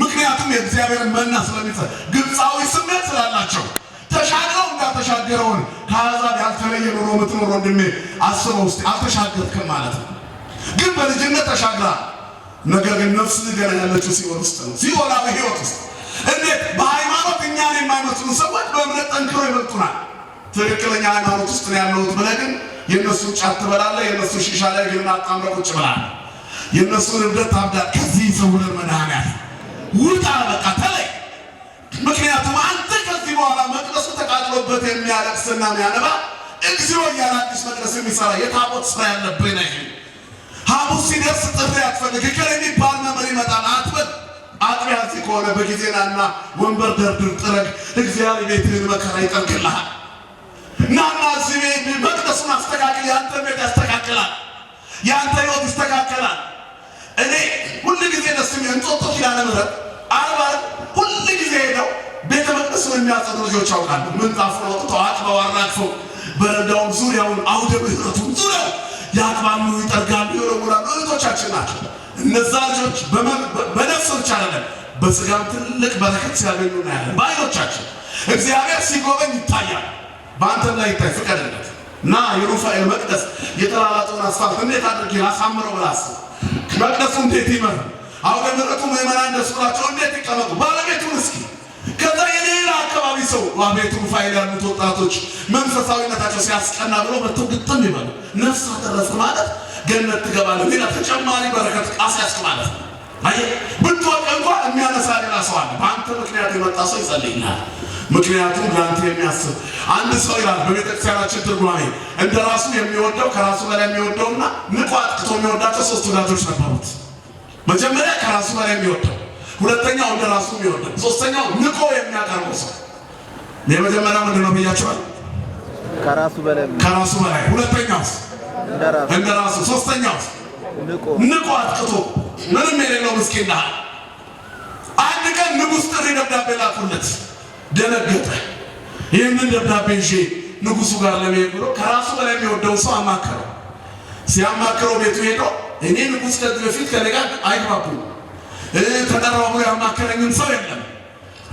ምክንያቱም የእግዚአብሔርን መና ስለሚሰጥ ግብፃዊ ስሜት ስላላቸው ተሻግረው እንዳተሻገረውን ከአሕዛብ ያልተለየ ኑሮ የምትኖር ወንድሜ አስበው ውስጥ አልተሻገርክም ማለት ነው። ግን በልጅነት ተሻግራ፣ ነገር ግን ነፍስ ገና ያለችው ሲኦል ውስጥ ነው። ሲኦላዊ ሕይወት ውስጥ እንዴት በሃይማኖት እኛን የማይመስሉ ሰዎች በእምነት ጠንክረው ይበልጡናል። ትክክለኛ ሃይማኖት ውስጥ ነው ያለሁት ብለህ ግን የእነሱን ጫት ትበላለህ። የእነሱ ሺሻ ላይ ግን አጣምረህ ቁጭ ብላለህ። የእነሱን እብደት ታብዳለህ። ከዚህ ይሰውረን መድኃኒዓለም። ውጣ፣ በቃ ተለይ። ምክንያቱም አንተ ከዚህ በኋላ መቅደሱ ተቃጥሎበት የሚያለቅስና የሚያነባ እግዚኦ እያለ አዲስ መቅደስ የሚሰራ የታቦት ስራ ያለብህ ነህ። ሐሙስ ሲደርስ ጥሪ አትፈልግ። ከሌ የሚባል መምህር ይመጣል አትበል። አጥቢያ እዚህ ከሆነ በጊዜናና ወንበር ደርድር ጥረግ። እግዚአብሔር ቤትህን መከራ ይጠርግልሃል። ናና እዚህ ቤት መቅደሱን አስተካክል። የአንተ ቤት ያስተካክላል። የአንተ ሕይወት ይስተካከላል። እኔ ሁል ጊዜ ደስ የሚል እንጦጦ ኪዳነ ምሕረት አርባ ሁል ጊዜ ሄደው ቤተ መቅደሱን የሚያጸዱ ልጆች አውቃሉ። ምንጣፉን አውጥተው አጥበው አራግፈው በረንዳውን ዙሪያውን አውደ ምሕረቱን ዙሪያው ያጥባሉ፣ ይጠርጋሉ፣ ይወረውራሉ። እህቶቻችን ናቸው። እነዛ ልጆች በነፍስ ብቻ አይደለም በስጋም ትልቅ በረከት ሲያገኙ እናያለን በዓይኖቻችን። እግዚአብሔር ሲጎበኝ ይታያል። በአንተም ላይ ይታይ። ፍቀድለት እና የሩፋኤል መቅደስ የተላላጠውን አስፋልት እንዴት አድርጌ ላሳምረው ብለህ አስብ። መቅደሱ እንዴት ይመር፣ አውደ ምሕረቱ ምዕመናን ደስ ብሏቸው እንዴት ይቀመጡ፣ ባለቤቱን እስኪ። ከዛ የሌላ አካባቢ ሰው አቤቱ ሩፋኤል ያሉት ወጣቶች መንፈሳዊነታቸው ሲያስቀና ብሎ መጥተው ግጥም ይበሉ። ነፍስ አተረፍክ ማለት ገነት ትገባለህ። ሌላ ተጨማሪ በረከት አስያዝክ ማለት ነው። አየህ፣ ብትወድቅ እንኳን የሚያነሳ ሌላ ሰው አለ። በአንተ ምክንያት የመጣ ሰው ይጸልይልሃል። ምክንያቱም ለአንተ የሚያስብ አንድ ሰው ይላል በቤተክርስቲያናችን ትርጓሜ፣ እንደ ራሱ የሚወደው ከራሱ በላይ የሚወደውና ንቆ አጥቅቶ የሚወዳቸው 3 ወዳጆች ነበሩት። መጀመሪያ ከራሱ በላይ የሚወደው፣ ሁለተኛው እንደ ራሱ የሚወደው፣ ሶስተኛው ንቆ የሚያቀርበው ሰው። የመጀመሪያው ምንድን ነው ብያቸዋል? ከራሱ በላይ ሁለተኛውስ እንደራሱ ሶስተኛውስ ንቆ አጥቅቶ ምንም የሌለው ምስኪን ነው። አንድ ቀን ንጉሥ ጥሪ ደብዳቤ ላኩለት። ደነገጠ። ይህንን ደብዳቤ ይዤ ንጉሱ ጋር ለመሄድ ብሎ ከራሱ በላይ የሚወደው ሰው አማከረው። ሲያማክረው ቤቱ ሄዶ እኔ ንጉሥ ከዚህ በፊት ከኔ ጋር አይግባቡም፣ ተጠራው ብሎ ያማከረኝም ሰው የለም፣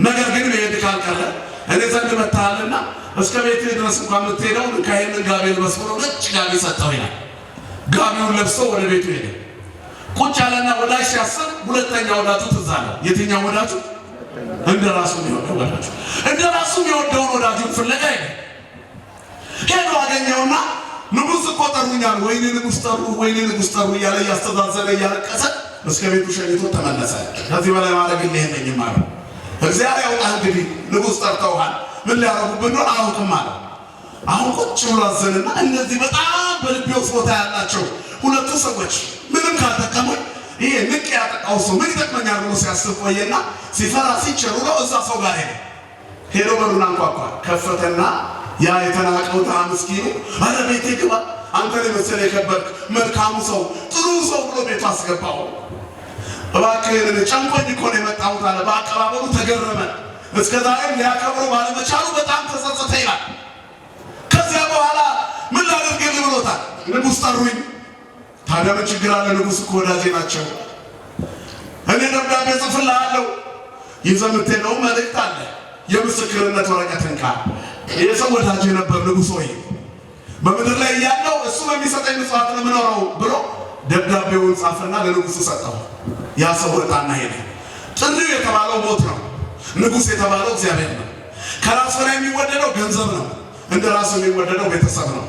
ነገር ግን መሄድ ካልቀረ እኔ ዘንድ መጥተሃልና እስከ ቤት ድረስ እንኳን የምትሄደው ከይህንን ጋቢ ልበስ ብሎ ነጭ ጋቢ ሰጠው ይላል። ጋቢውን ለብሶ ወደ ቤቱ ሄደ። ቁጭ ያለና ወዳጅ ሲያስብ ሁለተኛ ወዳጁ ትዝ አለው። የትኛው ወዳጁ? እንደራሱ የሚወደው ወዳጁ። እንደራሱ የሚወደውን ወዳጁን ፍለጋ ሄዶ አገኘውና ንጉሥ እኮ ጠሩኛል፣ ወይኔ ንጉሥ ጠሩ፣ ወይኔ ንጉሥ ጠሩ እያለ እያስተዛዘነ እያለቀሰ እስከ ቤቱ ሸኝቶ ተመለሰ። ከዚህ በላይ ማድረግ የለኝም አለ። እግዚአብሔር ያውጣህ እንግዲህ ንጉሥ ጠርተውሃል፣ ምን ሊያረጉብን ነው አላውቅም አለ። አሁን ቁጭ ብሎ አዘንና እነዚህ በጣም በልቤ ውስጥ ቦታ ያላቸው ሁለቱ ሰዎች ምንም ካልጠቀሙኝ ይሄ ንቅ ያጠቃው ሰው ምን ይጠቅመኛል ብሎ ሲያስብ ቆየና ሲፈራ ሲቸሩ ነው እዛ ሰው ጋር ሄዶ በሩን አንኳኳ። ከፈተና ያ የተናቀው ድሃ ምስኪኑ አረ ቤቴ ግባ አንተ ለምሳሌ የከበርክ መልካሙ ሰው ጥሩ ሰው ብሎ ቤቱ አስገባው። እባክህን ጨንቆኝ እኮ ነው የመጣሁት አለ። በአቀባበሉ ተገረመ። እስከዛሬም ሊያከብረው ባለመቻሉ በጣም ተጸጸተ ይላል። ከዚያ በኋላ ምን ላደርግልህ ብሎታል። ንጉሥ ጠሩኝ። ታዲያ ምን ችግር አለ? ንጉሥ እኮ ወዳጄ ናቸው። እኔ ደብዳቤ ጽፍልሃለሁ። ይዘህ የምትሄደው መልእክት አለ፣ የምስክርነት ወረቀት እንካ። ይህ ሰው ወዳጄ ነበር ንጉሥ ሆይ፣ በምድር ላይ እያለሁ እሱ በሚሰጠኝ ምጽዋት ነው የምኖረው ብሎ ደብዳቤውን ጻፈና ለንጉሡ ሰጠው። ያ ሰው ወጣና ሄደ። ጥሪው የተባለው ሞት ነው። ንጉሥ የተባለው እግዚአብሔር ነው። ከራሱ ላይ የሚወደደው ገንዘብ ነው። እንደ ራሱ የሚወደደው ቤተሰብ ነው።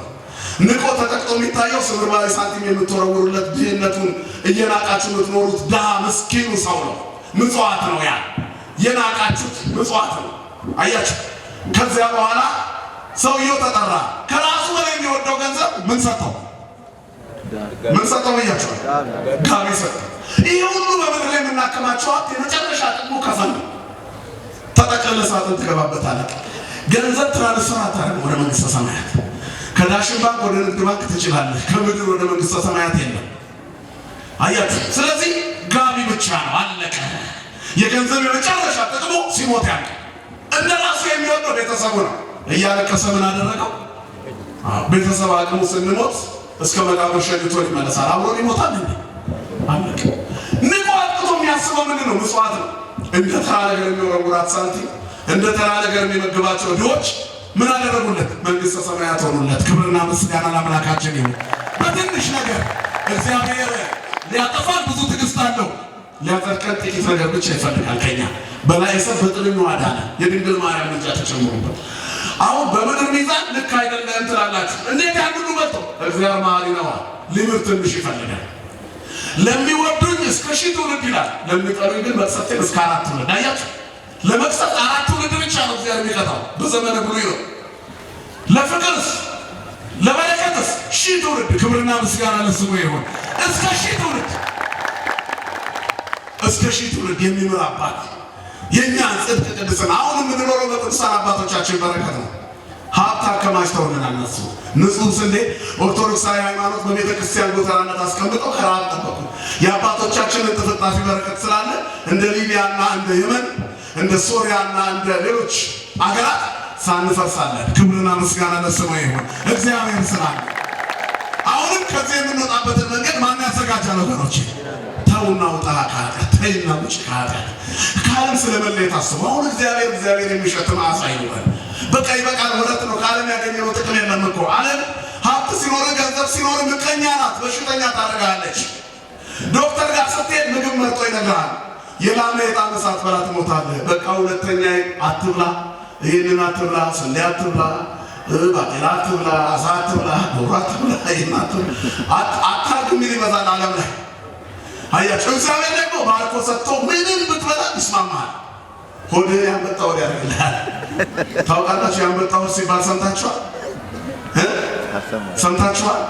ንቆ ተጠቅጦ የሚታየው ስብርባሪ ሳንቲም የምትወረውሩለት ድህነቱን እየናቃችሁ የምትኖሩት ድሃ ምስኪኑ ሰው ነው። ምጽዋት ነው። ያ የናቃችሁት ምጽዋት ነው። አያችሁ። ከዚያ በኋላ ሰውየው ተጠራ። ከራሱ በላይ የሚወደው ገንዘብ ምን ሰጠው? ምን ሰጠው ብያችኋል? ጋቢ ሰጠው። ይህ ሁሉ በምድር ላይ የምናከማቸው ሀብት የመጨረሻ ጥቅሙ ከፈን ነው። ተጠቅልለህ ሳጥን ትገባበታለህ። ገንዘብ ትራንስፈር አታደርግም ወደ መንግሥተ ሰማያት። ከዳሽን ባንክ ወደ ንግድ ባንክ ትችላለህ። ከምድር ወደ መንግሥተ ሰማያት የለም። አያችሁ። ስለዚህ ጋቢ ብቻ ነው፣ አለቀ። የገንዘብ የመጨረሻ ጥቅሙ ሲሞት ያልቅ። እንደ ራሱ የሚወደው ቤተሰቡ ነው። እያለቀሰ ምን አደረገው? ቤተሰብ አቅሙ ስንሞት እስከ መቃብር ሸኝቶ ይመለሳል። አብሮን ይሞታል እንዴ? አለቀ። ንቆ አጥቅቶ የሚያስበው ምንድን ነው? ምጽዋት ነው። እንደ ተራ ነገር የሚወረውራት ሳንቲም፣ እንደ ተራ ነገር የሚመግባቸው ድሆች ምን አደረጉለት? መንግሥተ ሰማያት ሆኑለት። ክብርና ምስጋና ለአምላካችን ይሁን። በትንሽ ነገር እግዚአብሔር ሊያጠፋን ብዙ ትዕግስት አለው። ሊያጸድቀን ጥቂት ነገር ብቻ ይፈልጋል ከኛ። በላይ ሰብ በጥልኙ አዳነ። የድንግል ማርያም ልጅ ተጨምሩበት። አሁን በምድር ሚዛን ልክ አይደለም ትላላችሁ። እንዴት ያን ሁሉ መጥቶ እግዚአብሔር መሐሪ ነው። ሊምር ትንሽ ይፈልጋል። ለሚወዱኝ እስከ 1000 ትውልድ ይላል። ለሚጠሉኝ ግን መቅሰፍቴን እስከ 4 ትውልድ። አያችሁ። ለመቅሰፍት 4 ትውልድ ብቻ ነው እግዚአብሔር የሚቀጣው። በዘመነ ብሉይ ነው። ለፍቅርስ ለበረከትስ 1000 ትውልድ። ክብርና ምስጋና ለስሙ ይሁን። እስከ 1000 ትውልድ፣ እስከ 1000 ትውልድ የሚምር አባት የእኛን ጽድቅ ቅድስና አሁን የምንኖረው በቅዱሳን አባቶቻችን በረከት ነው። ሀብት አከማችተውልናል እነሱ። ንጹሕ ስንዴ ኦርቶዶክሳዊ ሃይማኖት በቤተ ክርስቲያን ጎተራነት አስቀምጠው ከረሃብ ጠበቁ። የአባቶቻችንን ጥፍጣፊ በረከት ስላለ እንደ ሊቢያና እንደ የመን እንደ ሶሪያና እንደ ሌሎች አገራት ሳንፈርሳለን። ክብርና ምስጋና ለስሙ ይሁን። እግዚአብሔር ስላለ አሁንም ከዚህ የምንወጣበትን መንገድ ማን ያዘጋጃል? ወገኖች ተውና ውጣ ከኃጢአት፣ ተይና ውጭ ከኃጢአት። ከዓለም ስለመለየት አስቡ። አሁን እግዚአብሔር የሚሸት መዓዛ ይኖረን። በቃ ይበቃል። ወረት ነው። ከዓለም ያገኘነው ጥቅም የለም እኮ። ዓለም ሀብት ሲኖር ገንዘብ ሲኖር ምቀኛ ናት፣ በሽተኛ ታደርጋለች። ዶክተር ጋር ስትሄድ ምግብ መርጦ ይነግራል። የላመ የጣመ ሳትበላ ትሞታለህ። በቃ ሁለተኛ አትብላ፣ ይህንን አትብላ፣ ስንዴ አትብላ፣ ባቄላ አትብላ፣ አሳ አትብላ፣ ዶሮ አትብላ፣ ይህን አትብላ አታርግ የሚል ይበዛል ዓለም ላይ። አያቸው። እግዚአብሔር ደግሞ ባርኮ ሰጥቶ ምንም ብትበላ ይስማማል። ሆድህን ያንበጣ ወዲያ ያደርግልሃል። ታውቃላችሁ ያንበጣ ሆድ ሲባል ሰምታችኋል? ሰምታችኋል?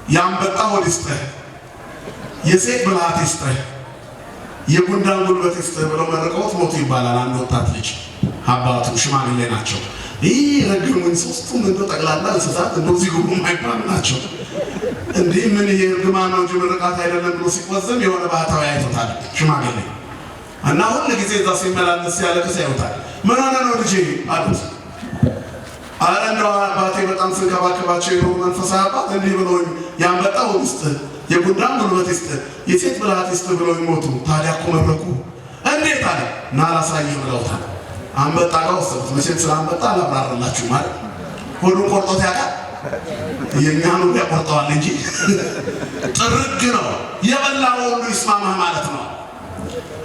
ያንበጣ ሆድ ይስጥህ፣ የሴት ብልሃት ይስጥህ፣ የጉንዳን ጉልበት ይስጥህ ብለው መርቀውት ሞቱ ይባላል። አንድ ወጣት ልጅ አባቱ ሽማግሌ ናቸው። ይህ ረግሙን ሶስቱም እንደው ጠቅላላ እንስሳት እንደዚህ ጉቡ ማይባል ናቸው። እንዴ ምን ይሄ እርግማን ነው እንጂ ምርቃት አይደለም ብሎ ሲቆዘም የሆነ ባህታዊ አይቶታል ሽማግሌ እና ሁሉ ጊዜ እዛ ሲመላለስ ሲያለቅስ ያዩታል። ምን ሆነ ነው ልጄ አሉት። አረ እንደው አባቴ በጣም ስንከባከባቸው የሆነ መንፈሳዊ አባት እንዲህ ብሎኝ ያንበጣ ውስጥ የጉንዳን ጉልበት ይስጥ የሴት ብልሃት ይስጥ ብሎኝ ሞቱ። ታዲያ እኮ መብረቁ እንዴት አለ ና ላሳይህ ብለውታል። አንበጣ ጋር ወሰዱት። መቼም ስለ አንበጣ አላብራራላችሁ ማለት ሆዱን ቆርጦት ያውቃል? የእኛኑ ያቆርጠዋል እንጂ ጥርግ ነው። የበላው ሁሉ ይስማማህ ማለት ነው።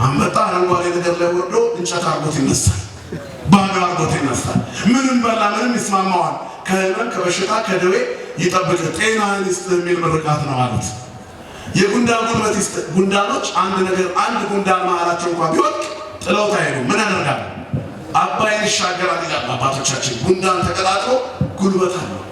አንበጣ አረንጓዴ ነገር ላይ ወርዶ እንጨት አርጎት ይነሳል፣ ባዶ አርጎት ይነሳል። ምንም በላ ምንም ይስማማዋል። ከህመም ከበሽታ ከደዌ ይጠብቅ ጤናህን ይስጥ የሚል ምርቃት ነው አሉት። የጉንዳን ጉልበት ይስጥ። ጉንዳኖች አንድ ጉንዳን መሀላቸው እንኳን ቢወድቅ ጥለውት አይሄዱም። ምን ያደርጋሉ? አባይን ይሻገራል ይላሉ አባቶቻችን። ጉንዳን ተቀጣጥሎ ጉልበት አለው።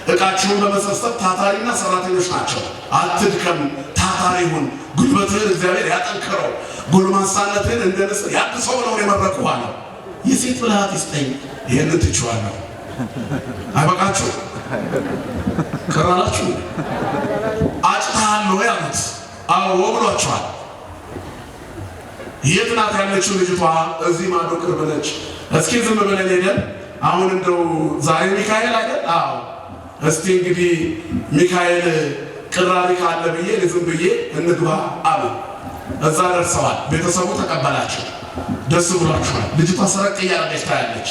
እቃቸውን በመሰብሰብ ታታሪና ሰራተኞች ናቸው። አትድከም፣ ታታሪ ሁን፣ ጉልበትህን እግዚአብሔር ያጠንክረው፣ ጎልማሳነትህን እንደ ንስር ያድሰው ነው የመረቁህ አለው። የሴት ብልሃት ይስጠኝ፣ ይህንን ትችዋለሁ። አይበቃችሁ ከራላችሁ አጭታለሁ ያሉት አዎ ብሏቸዋል። የት ናት ያለችው ልጅቷ? እዚህ ማዶ ቅርብ ነች። እስኪ ዝም ብለን ሄደን አሁን እንደው ዛሬ ሚካኤል አይደል? አዎ እስቲ እንግዲህ ሚካኤል ቅራሪ ካለ ብዬ ዝም ብዬ እንግባ አሉ። እዛ ደርሰዋል። ቤተሰቡ ተቀበላቸው። ደስ ብሏቸዋል። ልጅቷ ሰረቅ እያደረገች ታያለች።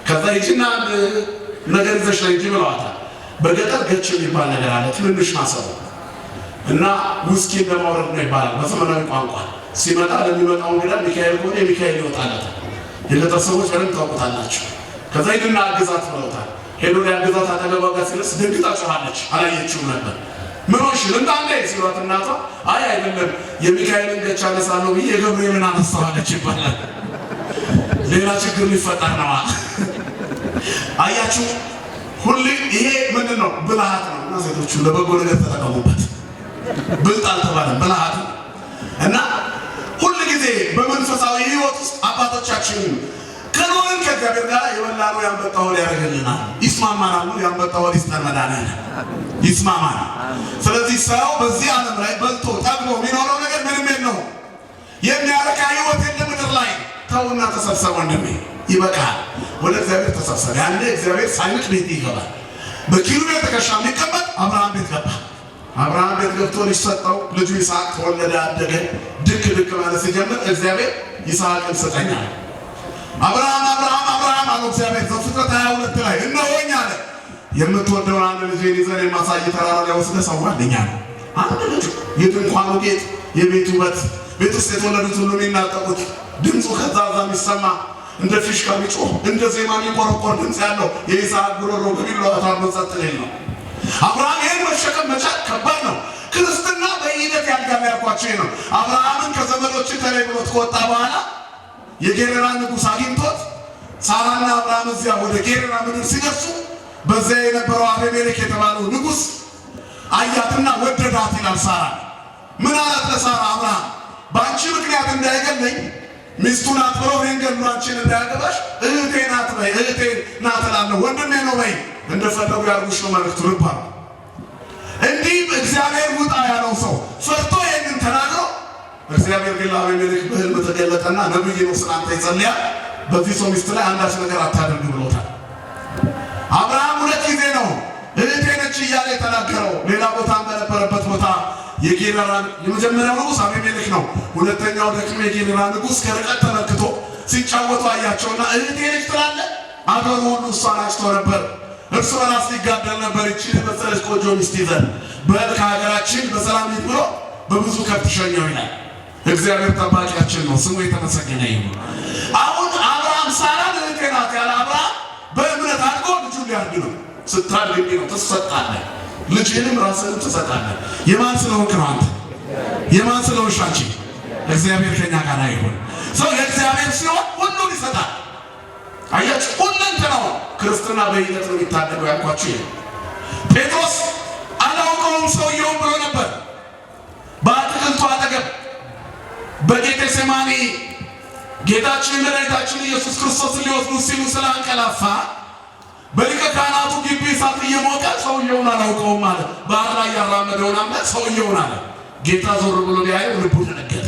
ከዛ ይችና ነገር ይዘሽ ላይ እንጂ ብለዋታል። በገጠር ገች የሚባል ነገር አለ፣ ትንንሽ ማሰሮ እና ውስኪ እንደማውረድ ነው ይባላል በዘመናዊ ቋንቋ። ሲመጣ ለሚመጣው እንግዳ ሚካኤል ከሆነ የሚካኤል ይወጣለታል። የገጠር ሰዎች በደንብ ታውቁታላችሁ። ከዛ ሂድና አግዛት ብለውታል። ሄዶ ሊያግዛት አጠገቧ ጋር ሲደርስ ደንግጣ ጮኻለች። አላየችውም ነበር። ምን ሆንሽ ልምጣንዴ ሲሏት እናቷ አይ አይደለም የሚካኤልን ገቻ አነሳለሁ ብዬ የገብርኤልን አነሳዋለች ይባላል። ሌላ ችግር ሊፈጠር ነዋ። አያችሁ ሁሌ ይሄ ምንድን ነው? ብልሃት ነው። እና ሴቶቹ ለበጎ ነገር ተጠቀሙበት። ብልጥ አልተባለም፣ ብልሃት ነው። እና ሁል ጊዜ በመንፈሳዊ ህይወት ውስጥ አባቶቻችን ከኖርን ከእግዚአብሔር ጋር የበላነው ያንበጣ ወር ያደርግልናል። ይስማማናል ነው ያንበጣ ወር ይስጠን መድኃኒዓለም ይስማማል። ስለዚህ ሰው በዚህ ዓለም ላይ በልቶ ጠግቦ የሚኖረው ነገር ምንም የለውም። የሚያረካ ህይወት የለም ምድር ላይ። ተውና ተሰብሰብ ወንድሜ፣ ይበቃል። ወደ እግዚአብሔር ተሰብሰብ። ያኔ እግዚአብሔር ሳይንቅ ቤት ይገባል። በኪሩቤል ትከሻ የሚቀመጥ አብርሃም ቤት ገባ። አብርሃም ቤት ገብቶ ልጅ ሰጠው። ልጁ ይስሐቅ ተወለደ፣ አደገ። ድክ ማለት ሲጀምር እግዚአብሔር ይስሐቅን ስጠኝ አለ። አብርሃም አለው እግዚአብሔር ዘፍጥረት 22 ላይ እነሆኝ አለ። የምትወደውን አንድ ልጅን ይዘን የማሳይ ተራራ ላይ ወስደህ ሰዋልኝ አለ። አንድ ልጅ የድንኳኑ ጌጥ፣ የቤቱ ውበት፣ ቤት ውስጥ የተወለዱት ሁሉ የሚናጠቁት ድምፁ ከዛ የሚሰማ እንደ ፊሽካ የሚጮህ እንደ ዜማ የሚቆረቆር ድምፅ ያለው የይስሐቅ ጉሮሮ በቢላዋ ታርዶ ጸጥ ሊል ነው። አብርሃም ይህን መሸከም መቻል ከባድ ነው። ክርስትና በሂደት ያድጋል ያልኳቸው ነው። አብርሃምን ከዘመዶች ተለይቶት ከወጣ በኋላ የጌራራ ንጉሥ አግኝቶት ሳራና አብርሃም እዚያ ወደ ጌራራ ምድር ሲደርሱ በዚያ የነበረው አቤሜሌክ የተባለው ንጉሥ አያትና ወደዳት ይላል። ሳራ ምን አላት ለሳራ? አብርሃም በአንቺ ምክንያት እንዳይገለኝ ሚስቱ ናት ብሎ ይህን ገድሎ አንቺን እንዳያገባሽ እህቴ ናት በይ፣ እህቴ ናት እላለሁ፣ ወንድሜ ነው በይ፣ እንደፈለጉ ያርጉሽ ነው መልእክቱ። ልባ እንዲህ እግዚአብሔር ውጣ ያለው ሰው ፈርቶ ይህንን ተናግሮ እግዚአብሔር ግን ለአቤሜሌክ በሕልም ተገለጠና ነብይ ነው ስላንተ ይጸልያል፣ በዚህ ሰው ሚስት ላይ አንዳች ነገር አታድርግ ብሎታል። አብርሃም 2 ጊዜ ነው እህቴ ነች እያለ የተናገረው። ሌላ ቦታ በነበረበት ቦታ የጌራራ የመጀመሪያው ንጉሥ አቤሜሌክ ነው። ሁለተኛው ደግሞ የጌራራ ንጉሥ ከርቀት ተመልክቶ ሲጫወቱ አያቸውና እህቴ ነች ትላለህ። አገሩ ሁሉ እሷን አጭቶ ነበር። እርሱ በራስ ሊጋደል ነበር። ይህችን መሰለች ቆንጆ ሚስት ይዘን በል ከሀገራችን በሰላም ሂድ ብሎ በብዙ ከብት ሸኘው ይላል። እግዚአብሔር ጠባቂያችን ነው፣ ስሙ የተመሰገነ ይሁን። አሁን አብርሃም ሳራን እህቴ ናት ያለ አብርሃም በእምነት አድጎ ልጁን ሊያድግ ነው። ስታድግ ነው ትሰጣለህ፣ ልጅህንም ራስህንም ትሰጣለህ። የማን ስለሆንክ ነው አንተ? የማን ስለሆንሽ አንቺ? እግዚአብሔር ከኛ ጋር ይሁን። ሰው የእግዚአብሔር ሲሆን ሁሉን ይሰጣል። አያችሁ፣ ሁለንተናው ክርስትና በሂደት ነው የሚታደገው ያልኳችሁ ይሄ። ጴጥሮስ አላውቀውም ሰውየውን ብሎ ነበር። በአትክልቱ አጠገብ በጌቴሴማኒ ጌታችን መድኃኒታችን ኢየሱስ ክርስቶስን ሊወስዱ ሲሉ ስላንቀላፋ በሊቀ ካህናቱ ግቢ እሳት እየሞቀ ሰውየውን አላውቀውም አለ። ባህር ላይ ያራመደውን አምላክ ሰውየውን አለ። ጌታ ዞር ብሎ ሊያየው ልቡ ደነገጠ።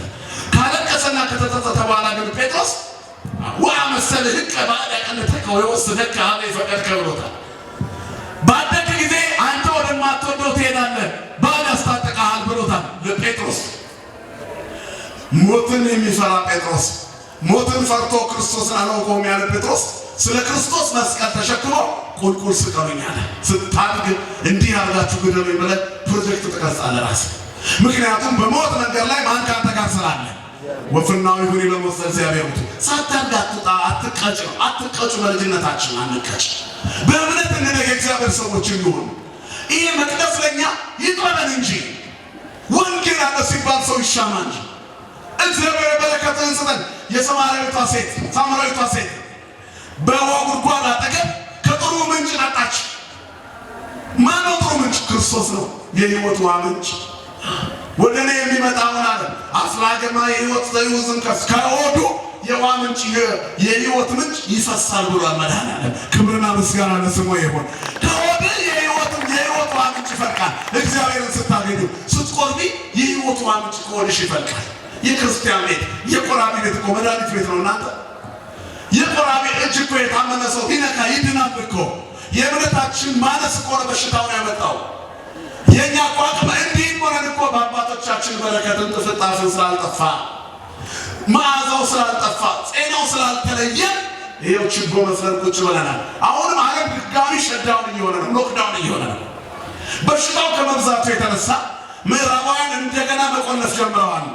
ካለቀሰና ከተጸጸተ በኋላ ግን ጴጥሮስ ወአመሰልህ ባዕድ ያቀንተከው የወሰደከ አለ ይፈቀድከ ብሎታል። ባደግ ጊዜ አንተ ወደማትወደው ትሄዳለህ፣ ባዕድ ያስታጥቅሃል ብሎታል ለጴጥሮስ። ሞትን የሚፈራ ጴጥሮስ፣ ሞትን ፈርቶ ክርስቶስን አላውቀውም ያለ ጴጥሮስ ስለ ክርስቶስ መስቀል ተሸክሞ ቁልቁል ስቀሉኝ አለ። ስታድግ እንዲህ አድርጋችሁ ግደሉኝ ብለህ ፕሮጀክት ትቀርጻለህ ራስህ። ምክንያቱም በሞት መንገድ ላይ ማን ካንተ ጋር ስላለ ወፍናው ይሁን ለሞት እግዚአብሔር ሳታድግ አትውጣ፣ አትቀጭ ነው። አትቀጩ፣ በልጅነታችን አንቀጭ። በእምነት እንደገ እግዚአብሔር ሰዎች እንሁን። ይሄ መቅደስ ለኛ ይጥረን እንጂ ወንጌል አለ ሲባል ሰው ይሻማ እንጂ እግዚአብሔር በረከትን ስጠን። የሰማርያዊቷ ሴት በውሃ ጉድጓድ አጠገብ ከጥሩ ምንጭ ጠጣች። ማነው ጥሩ ምንጭ? ክርስቶስ ነው፣ የሕይወት ውሃ ምንጭ። ወደ እኔ የሚመጣውን አለ አፍላገማ የሕይወት ዘይውዝም ከሆዱ የውሃ ምንጭ የሕይወት ምንጭ ይፈሳል ብሏል መድኃኒዓለም። ክብርና ምስጋና ለስሙ ይሁን። ከሆድ የሕይወት ውሃ ምንጭ ይፈልቃል። እግዚአብሔርን ስታገኙ ስትቆርቢ የሕይወት ውሃ ምንጭ ከሆድሽ ይፈልቃል። የክርስቲያን ቤት የቆራቢ ቤት እኮ መድኃኒት ቤት ነው እናንተ። የቆራቢ እጅ እኮ የታመመ ሰው ቢነካ ይድናል እኮ። የእምነታችን ማነስ እኮ ነው በሽታውን ያመጣው። የኛ ቋቅም እንዲህ ሆነን እኮ በአባቶቻችን በረከትን ጥፍጣፊው ስላልጠፋ መዓዛው ስላልጠፋ ጤናው ስላልተለየ ይሄው ችቦ መስለን ቁጭ ብለናል። አሁንም ዓለም ድጋሚ ሸዳውን እየሆነ ነው፣ ሎክዳውን እየሆነ ነው። በሽታው ከመብዛቱ የተነሳ ምዕራባውያን እንደገና መቆለፍ ጀምረዋል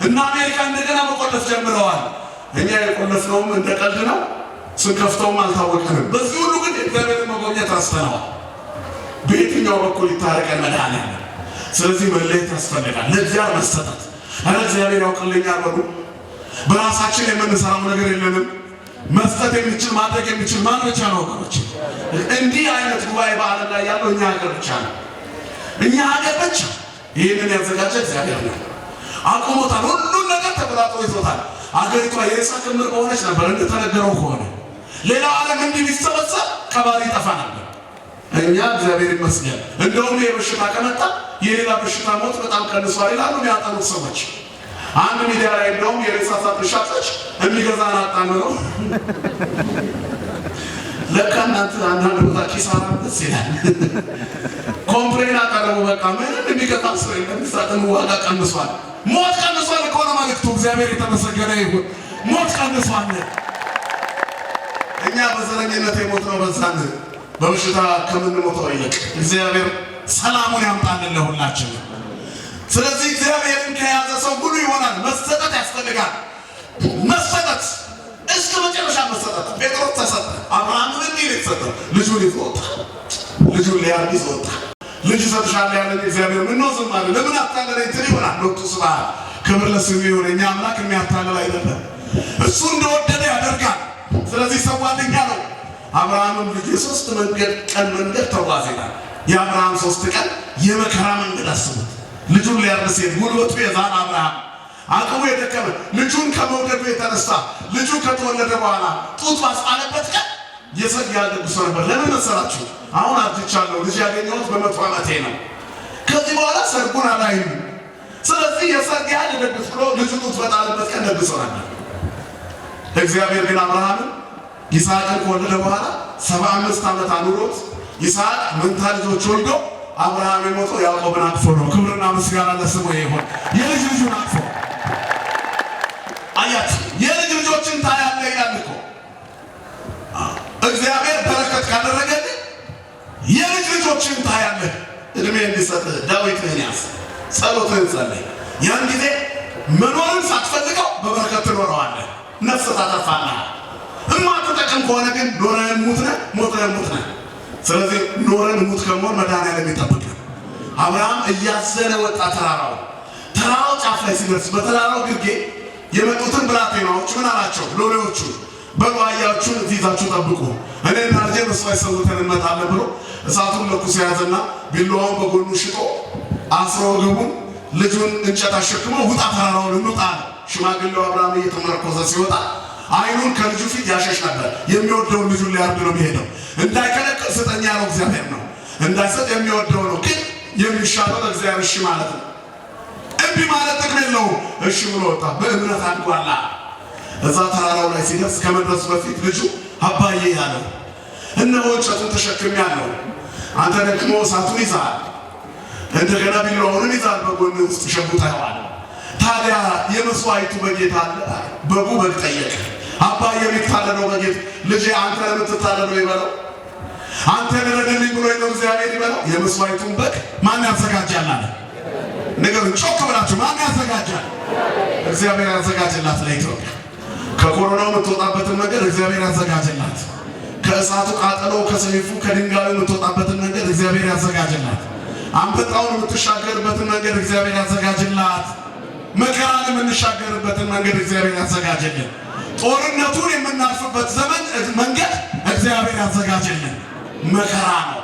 እና አሜሪካ እንደገና መቆለፍ ጀምረዋል። እኛ የቆለፍነውም እንደ ቀልድ ነው፣ ስንከፍተውም አልታወቀንም። በዚህ ሁሉ ግን እግዚአብሔርን መጎብኘት አስተናዋል። በየትኛው በኩል ይታረቀን መድኃኒዓለም። ስለዚህ መለየት ያስፈልጋል፣ ለእግዚአብሔር መሰጠት። አረ እግዚአብሔር ያውቅልኛል በሉ። በራሳችን የምንሰራው ነገር የለንም። መስጠት የሚችል ማድረግ የሚችል ማን ብቻ ነው ወገኖች? እንዲህ አይነት ጉባኤ በዓለም ላይ ያለው እኛ ሀገር ብቻ ነው። እኛ ሀገር ብቻ ይህንን ያዘጋጀ እግዚአብሔር ነው። አቁሞታል። ሁሉን ነገር ተቆጣጥሮ ይዞታል። አገሪቷ የሬሳ ክምር በሆነች ነበር እንደተነገረው ከሆነ። ሌላው ዓለም እንዲህ ቢሰበሰብ ቀባሪ ይጠፋ ነበር። እኛ እግዚአብሔር ይመስገን እንደውም የበሽታ ከመጣ የሌላ በሽታ ሞት በጣም ቀንሷል ይላሉ የሚያጠኑት ሰዎች። አንድ ሚዲያ ላይ እንደውም የሬሳ ሳጥን ሻጮች የሚገዛን አጣን ነው። ለካ እናንተ አንዳንድ ቦታ ኪሳራ ደስ ይላል። ኮምፕሌን አቀረቡ። በቃ ምንም የሚገዛ ሰው የለም፣ ሳጥን ዋጋ ቀንሷል። ሞት ቀንሷል እኮ ነው መልእክቱ። እግዚአብሔር የተመሰገነ ይሁን። ሞት ቀንሷል። እኛ በዘረኝነት የሞትነው በዛን በበሽታ ከምንሞተው ይልቅ እግዚአብሔር ሰላሙን ያምጣልን ለሁላችን። ስለዚህ እግዚአብሔርን ከያዘ ሰው ሁሉ ይሆናል። መሰጠት ያስፈልጋል። መሰጠት እስከ መጨረሻ መሰጠት። ጴጥሮስ ተሰጠ። አብርሃም እንዲህ ነው የተሰጠው። ልጁን ይዞ ወጣ። ልጁን ሊያርድ ይዞ ወጣ። ልጅ ሰጥሻለሁ ያለን እግዚአብሔር ምን ነው ዝም አለ? ለምን አታለለኝ ትል ይሆናል። ሎቱ ስብሐት ክብር ለስሙ ይሁን። እኛ አምላክ የሚያታልል አይደለም። እሱ እንደወደደ ያደርጋል። ስለዚህ ሰው ጓደኛ ነው። አብርሃምም ልጅ የሶስት ቀን መንገድ ተጓዘ ይላል። የአብርሃም 3 ቀን የመከራ መንገድ አስቡት። ልጁን ሊያርድ ሲል ጉልበቱ የዛን አብርሃም አቅሙ የደከመ ልጁን ከመውደዱ የተነሳ ልጁ ከተወለደ በኋላ ጡት ባስጣለበት ቀን የሰርግ ያልደግሶ ነበር። ለምን መሰላችሁ? አሁን አርጅቻለሁ፣ ልጅ ያገኘሁት በ100 ዓመቴ ነው። ከዚህ በኋላ ሰርጉን አላይም። ስለዚህ የሰርግ ያህል ደግስ ብሎ ልጁ ጡት በጣለበት ቀን ደግሶ ነበር። እግዚአብሔር ግን አብርሃምን ይስሐቅን ከወለደ በኋላ 75 ዓመት አኑሮት ይስሐቅ መንታ ልጆች ወልዶ አብርሃም የሞተው ያዕቆብን አቅፎ ነው። ክብርና ምስጋና ለስሙ ይሁን። የልጅ ልጁን አቅፎ አያት የልጅ ልጆችን ታያለህ ይላል እኮ እግዚአብሔር በረከት ካደረገልህ የልጅ ልጆችን ታያለህ። እድሜ እንዲሰጥህ ዳዊትህን ያዝ፣ ጸሎትህን ጸልይ። ያን ጊዜ መኖርን ሳትፈልገው በበረከት ትኖረዋለህ። ነፍስ ታጠፋለህ። እማትጠቅም ከሆነ ግን ኖረን ሙት ነህ፣ ሞተን ሙት ነህ። ስለዚህ ኖረን ሙት ከመሆን መድኃኒዓለም ይጠብቃል። አብርሃም እያዘነ ወጣ። ተራራው ጫፍ ላይ ሲደርስ በተራራው ግርጌ የመጡትን ብላቴናዎች ምን አላቸው? ሎሌዎቹ በሉ አህያዎቹን ይዛችሁ ጠብቁ፣ እኔና ልጄ መስዋዕት ሰውተን እንመጣለን ብሎ እሳቱን ለኩሶ ያዘና ቢላዋውን በጎኑ ሽጦ አስሮ ወገቡን ልጁን እንጨት አሸክሞ ውጣ ተራራውን እንውጣ። ሽማግሌው አብርሃም እየተመረኮዘ ሲወጣ አይኑን ከልጁ ፊት ያሸሽ ነበር። የሚወደውን ልጁን ሊያርድ ነው የሚሄደው። እንዳይከለክል ስጠኝ ያለው እግዚአብሔር ነው። እንዳይሰጥ የሚወደው ነው። ግን የሚሻለው ለእግዚአብሔር እሺ ማለት ነው። እምቢ ማለት ጥቅም የለውም። እሺ ብሎ ወጣ። በእምነት አድጓላ። እዛ ተራራው ላይ ሲደርስ ከመድረሱ በፊት ልጁ አባዬ ያለው እነሆ እንጨቱን ተሸክሜያለሁ፣ አንተ ደግሞ እሳቱን ይዘሃል፣ እንደገና ቢላዋውን ይዘሃል፣ በጎን ውስጥ ሸጉጠኸዋል። ታዲያ የመስዋዕቱ በጌታ አለ? በጉ በግ ጠየቀ። አባዬ የሚታለለው በጌት ልጄ አንተ ለምትታለለው ይበለው፣ አንተ ልረድልኝ ብሎ ነው እግዚአብሔር ይበለው። የመስዋዕቱን በግ ማን ያዘጋጃል አለ? ነገሩን ጮክ ብላችሁ ማን ያዘጋጃል? እግዚአብሔር ያዘጋጅላት ለኢትዮጵያ። ከኮሮናው የምትወጣበትን መንገድ እግዚአብሔር ያዘጋጅላት። ከእሳቱ ቃጠሎ ከሰይፉ ከድንጋዩ የምትወጣበትን መንገድ እግዚአብሔር ያዘጋጅላት። አንበጣውን የምትሻገርበትን መንገድ እግዚአብሔር ያዘጋጅላት። መከራን የምንሻገርበትን መንገድ እግዚአብሔር ያዘጋጅልን። ጦርነቱን የምናልፍበት ዘመን መንገድ እግዚአብሔር ያዘጋጅልን። መከራ ነው፣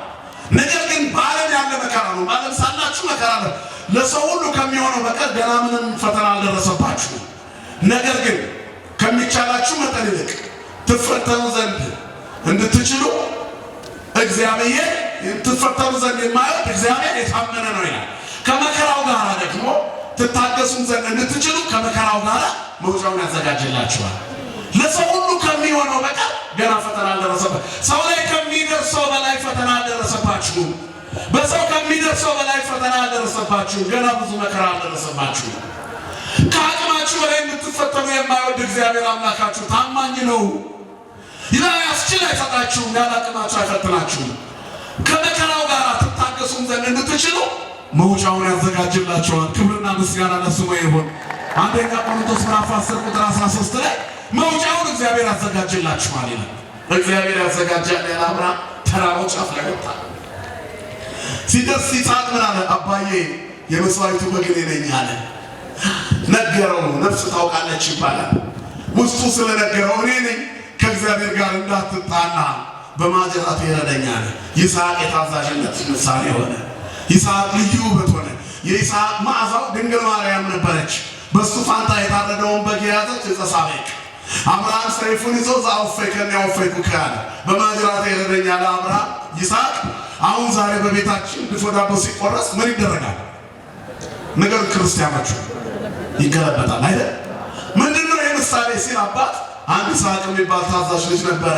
ነገር ግን በዓለም ያለ መከራ ነው። በዓለም ሳላችሁ መከራ ነው። ለሰው ሁሉ ከሚሆነው በቀር ገና ምንም ፈተና አልደረሰባችሁ። ነገር ግን ከሚቻላችሁ መጠን ይልቅ ትፈተኑ ዘንድ እንድትችሉ እግዚአብሔር ትፈተኑ ዘንድ የማይወድ እግዚአብሔር የታመነ ነው ይላል። ከመከራው ጋር ደግሞ ትታገሱም ዘንድ እንድትችሉ ከመከራው ጋር መውጫውን ያዘጋጅላችኋል። ለሰው ሁሉ ከሚሆነው በቀር ገና ፈተና አልደረሰባችሁ። ሰው ላይ ከሚደርሰው በላይ ፈተና አልደረሰባችሁም። በሰው ከሚደርሰው በላይ ፈተና አልደረሰባችሁ። ገና ብዙ መከራ አልደረሰባችሁ። ከአቅማችሁ በላይ የምትፈተኑ የማይወድ እግዚአብሔር አምላካችሁ ታማኝ ነው። ያስችል አይሰጣችሁም፣ ያለ አቅማችሁ አይፈትናችሁም። ከመከራው ጋር ትታገሱም ዘንድ እንድትችሉ መውጫውን ያዘጋጅላችኋል። ክብርና ምስጋና ለስሙ ይሁን። አንደኛ ቆሮንቶስ ምዕራፍ 10 ቁጥር 13 ላይ መውጫውን እግዚአብሔር ያዘጋጅላችኋል ይላል። እግዚአብሔር ያዘጋጃል። አብርሃም ተራራው ጫፍ ላይ ወጣ። ሲደርስ ይስሐቅ ምን አለ? አባዬ የመስዋዕቱ በግ እኔ ነኝ አለ። ነገረው። ነፍስ ታውቃለች ይባላል። ውስጡ ስለነገረው እኔ ነኝ ከእግዚአብሔር ጋር እንዳትጣላ በማጀራቱ ይረዳኛል። ይስሐቅ የታዛዥነት ምሳሌ ሆነ። ይስሐቅ ልዩ ውበት ሆነ። የይስሐቅ መዓዛው ድንግል ማርያም ነበረች። በሱ ፋንታ የታረደውን በግ የያዘች ዕፀ ሳቤቅ። አብርሃም ሰይፉን ይዞ ዛውፈይ ከሚያውፈይኩ ካለ በማጀራቱ ይረዳኛል አብርሃም ይስሐቅ። አሁን ዛሬ በቤታችን ድፎ ዳቦ ሲቆረስ ምን ይደረጋል? ነገር ክርስቲያኖች ይገለበጣል አይደል? ምንድነው የምሳሌ ሲል አባት አንድ ይስሐቅ የሚባል ታዛዥ ልጅ ነበረ።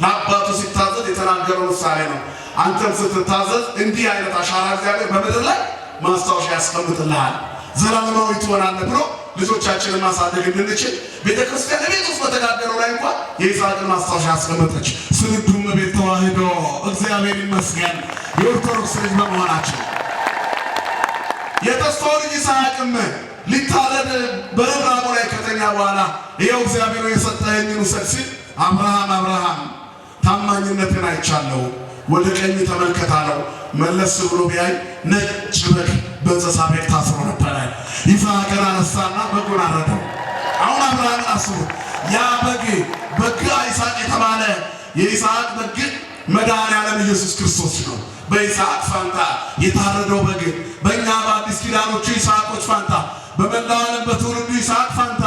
ለአባቱ ሲታዘዝ የተናገረው ምሳሌ ነው። አንተም ስትታዘዝ እንዲህ አይነት አሻራ እግዚአብሔር በምድር ላይ ማስታወሻ ያስቀምጥልሃል፣ ዘላለማዊ ትሆናለህ ብሎ ልጆቻችንን ማሳደግ እንድንችል ቤተክርስቲያን ቤት ውስጥ በተጋገረው ላይ እንኳን የይስሐቅን ማስታወሻ ያስቀመጠች። ስንዱም ቤት ተዋህዶ እግዚአብሔር ይመስገን የኦርቶዶክስ ልጅ በመሆናችን። የተስፋው ልጅ ይስሐቅም ሊታረድ በረብራቡ ላይ ከተኛ በኋላ ይኸው እግዚአብሔር የሰጠኸኝን ውሰድ ሲል አብርሃም ታማኝነትን አይቻለሁ፣ ወደ ቀኝ ተመልከት አለው። መለስ ብሎ ቢያይ ነጭ በግ በዕፀ ሳቤቅ ታስሮ ነበረ። ይስሐቅን አነሳና በጉን አረደው። አሁን አብርሃምን አስቡት። ያ በግ ይስሐቅ የተባለ የይስሐቅ በግ መድኃኔዓለም ኢየሱስ ክርስቶስ ነው። በይስሐቅ ፋንታ የታረደው በግ በእኛ በአዲስ ኪዳኖቹ ይስሐቆች ፋንታ በመላው ዓለም በትውልዱ ይስሐቅ ፋንታ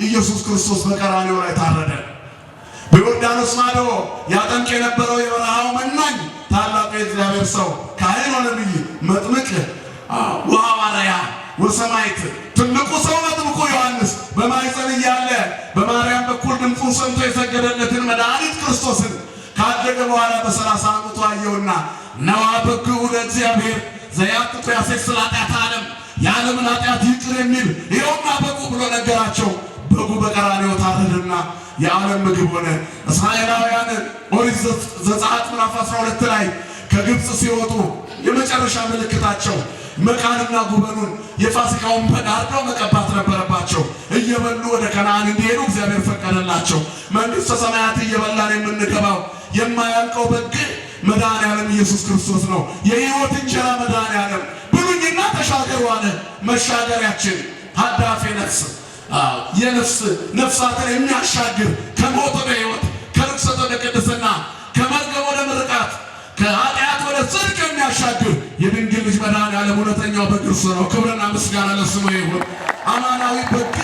ኢየሱስ ክርስቶስ በቀራንዮ ላይ ታረደ። በዮርዳኖስ ማዶ ያጠምቅ የነበረው የበረሃው መናኝ ታላቁ የእግዚአብሔር ሰው ካህን ነቢይ መጥምቅ ወሐዋርያ ወሰማዕት ትልቁ ሰው መጥምቁ ዮሐንስ በማኅፀን እያለ በማርያም በኩል ድምፁን ሰምቶ የሰገደለትን መድኃኒት ክርስቶስን ካደገ በኋላ በ30 ዓመቱ አየውና ነዋ በግዑ ለእግዚአብሔር ዘያጥቶ ያሴስል ኃጢአተ ዓለም የዓለምን ኃጢአት ይቅር የሚል ይኸውና በጉ ብሎ ነገራቸው። በጉ በቀራንዮ ታረደና የዓለም ምግብ ሆነ። እስራኤላውያን ኦሪት ዘጸአት ምዕራፍ 12 ላይ ከግብፅ ሲወጡ የመጨረሻ ምልክታቸው መቃንና ጉበኑን የፋሲካውን በግ አርደው መቀባት ነበረባቸው። እየበሉ ወደ ከነዓን እንዲሄዱ እግዚአብሔር ፈቀደላቸው። መንግሥተ ሰማያት እየበላን የምንገባው የማያልቀው በግ መድኃኔዓለም ኢየሱስ ክርስቶስ ነው። የሕይወት እንጀራ መድኃኔዓለም ብሉኝና ተሻገሩ አለ። መሻገሪያችን ሀዳፌ ነፍስ ነፍሳትን የሚያሻግር ከሞት ወደ ሕይወት ከርኩሰት ወደ ቅድስና ከመርገም ወደ ምርቃት ከኃጢአት ወደ ጽድቅ የሚያሻግር የድንግል ልጅ መድኃኔዓለም እውነተኛው በግ እርሱ ነው። ክብርና ምስጋና ለስሙ ይሁን። አማናዊ በግ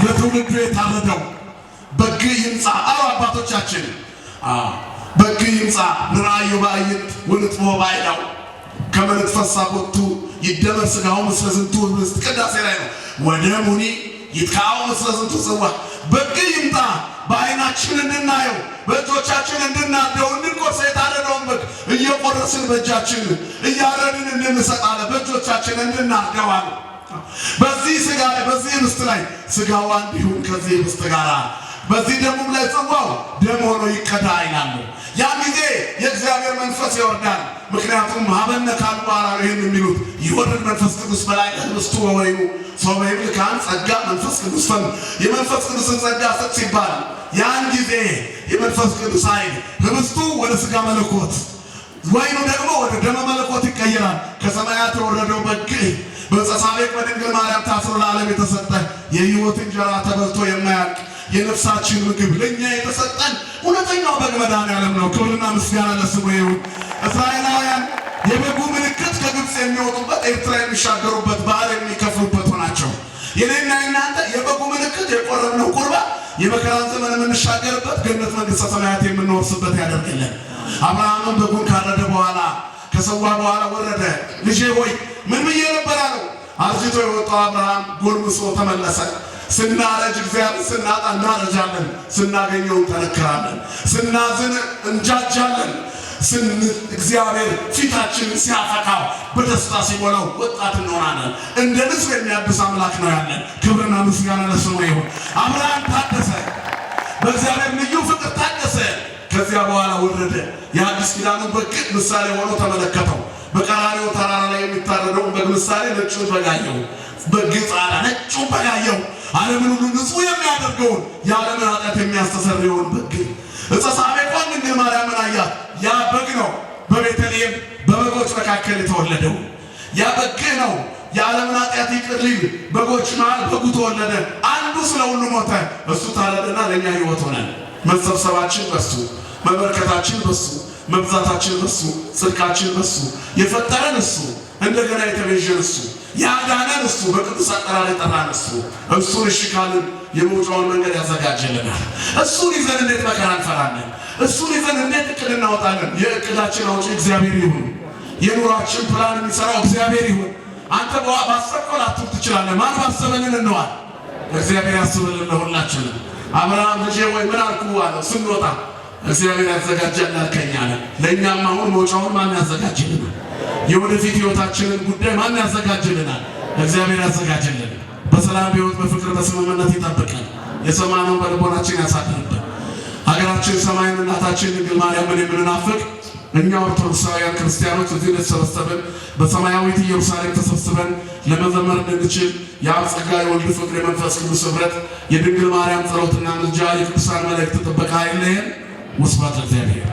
ለትውልዱ የታረደው በግ ይምጻ አሉ አባቶቻችን። በግ ይምጻ ንራዩ ባይት ወንጥሞ ባይዳው ከመንፈሳ ቦቱ ይደመር ስጋው ምስለ ዝንቱ ህብስት ቅዳሴ ላይ ነው። ወደሙኒ ይትካው ምስለ ዝንቱ ጽዋ በግ ይምጣ በዓይናችን እንድናየው በእጆቻችን እንድናደው እንድንቆርስ የታረደውን በግ እየቆረስን በእጃችን እያረድን እንድንሰጣለን በእጆቻችን እንድናደዋል። በዚህ ስጋ ላይ በዚህ ህብስት ላይ ስጋው አንድ ይሁን ከዚህ ህብስት ጋር በዚህ ደሙም ላይ ጽዋው ደም ሆኖ ይቀዳ ይላሉ። ያን ጊዜ የእግዚአብሔር መንፈስ ይወርዳል። ምክንያቱም ሀበነ ካሉ በኋላ ይህን የሚሉት ይወርድ መንፈስ ቅዱስ በላይ ህብስቱ ወወይኑ ሰው በይብል ካህን ጸጋ መንፈስ ቅዱስ ፈን የመንፈስ ቅዱስን ጸጋ ሰጥ ሲባል ያን ጊዜ የመንፈስ ቅዱስ ኃይል ህብስቱ ወደ ስጋ መለኮት ወይኑ ደግሞ ወደ ደመ መለኮት ይቀየራል። ከሰማያት የወረደው በግ በፀሳቤቅ በድንግል ማርያም ታስሮ ለዓለም የተሰጠ የህይወት እንጀራ ተበልቶ የማያልቅ የነፍሳችን ምግብ ለኛ የተሰጠን እውነተኛው በግ መድኃኔዓለም ነው። ክብርና ምስጋና ለስሙ ይሁን። እስራኤላውያን የበጉ ምልክት ከግብፅ የሚወጡበት ኤርትራ የሚሻገሩበት ባህር የሚከፍሉበት ናቸው። የኔና የናንተ የበጉ ምልክት የቆረብነው ቁርባን የመከራን ዘመን የምንሻገርበት ገነት መንግሥተ ሰማያት የምንወርስበት ያደርግልን። አብርሃምም በጉን ካረደ በኋላ ከሰዋ በኋላ ወረደ። ልጄ ሆይ ምን ብዬ ነበር አለው። አርጅቶ የወጣው አብርሃም ጎልምሶ ተመለሰ። ስናረጅ እግዚአብሔር ስናጣ እናረጃለን፣ ስናገኘው እንጠነክራለን፣ ስናዝን እንጃጃለን። እግዚአብሔር ፊታችንን ሲያፈካው በደስታ ሲሞላው ወጣት እንሆናለን። እንደ ንስር የሚያድስ አምላክ ነው ያለን። ክብርና ምስጋና ለስሙ ይሁን። አብርሃም ታደሰ፣ በእግዚአብሔር ልዩ ፍቅር ታደሰ። ከዚያ በኋላ ወረደ። የአዲስ ኪዳኑን በግ ምሳሌ ሆኖ ተመለከተው። በቀራንዮ ተራራ ላይ የሚታረደውን በግ ምሳሌ ነጩን በግ አየው። በግ ጻዳ ነጩን በግ አየው። ዓለምን ሁሉ ንጹህ የሚያደርገውን የዓለምን ኃጢአት የሚያስተሰርየውን በግ ዕፀ ሳቤቆን ድንግል ማርያምን አያት። ያ በግ ነው በቤተልሔም በበጎች መካከል የተወለደው። ያ በግ ነው የዓለምን ኃጢአት ይቅር ሊል በጎች መሃል በጉ ተወለደ። አንዱ ስለ ሁሉ ሞተ። እሱ ታረደና ለእኛ ሕይወት ሆነን መሰብሰባችን በሱ መበርከታችን በሱ መብዛታችን በሱ ጽድቃችን በሱ የፈጠረን እሱ እንደገና የተቤዠን እሱ ያዳነን እሱ በቅዱስ አጠራር የጠራን እሱ እሱን እሺ ካልን የመውጫውን መንገድ ያዘጋጀልናል። እሱን ይዘን እንዴት መከራ እንፈራለን? እሱን ይዘን እንዴት እቅድ እናወጣለን? የእቅዳችን አውጪ እግዚአብሔር ይሁን። የኑሯችን ፕላን የሚሰራው እግዚአብሔር ይሁን። አንተ ባሰብከው ላትውል ትችላለህ። ማን ባሰበልን እንዋል? እግዚአብሔር ያስብልን ለሁላችንም። አብርሃም ልጄ ወይ ምን አልኩ አለው ስንወጣ እግዚአብሔር ያዘጋጃል አልከኝ አለ። ለእኛም አሁን መውጫውን ማን ያዘጋጅልናል? የወደፊት ህይወታችንን ጉዳይ ማን ያዘጋጅልናል? እግዚአብሔር ያዘጋጅልን። በሰላም ህይወት በፍቅር በስምምነት ይጠብቀን። የሰማነውን በልቦናችን ያሳድርብን። ሀገራችን ሰማይን እናታችን ድንግል ማርያምን የምንናፍቅ እኛ ኦርቶዶክሳውያን ክርስቲያኖች እዚህ ተሰብስበን በሰማያዊት ኢየሩሳሌም ተሰብስበን ለመዘመር እንድንችል የአብ ጸጋ የወልድ ፍቅር የመንፈስ ቅዱስ ኅብረት የድንግል ማርያም ጸሎትና ምልጃ የቅዱሳን መላእክት ጥበቃ አይለየን። ወስብሐት ለእግዚአብሔር።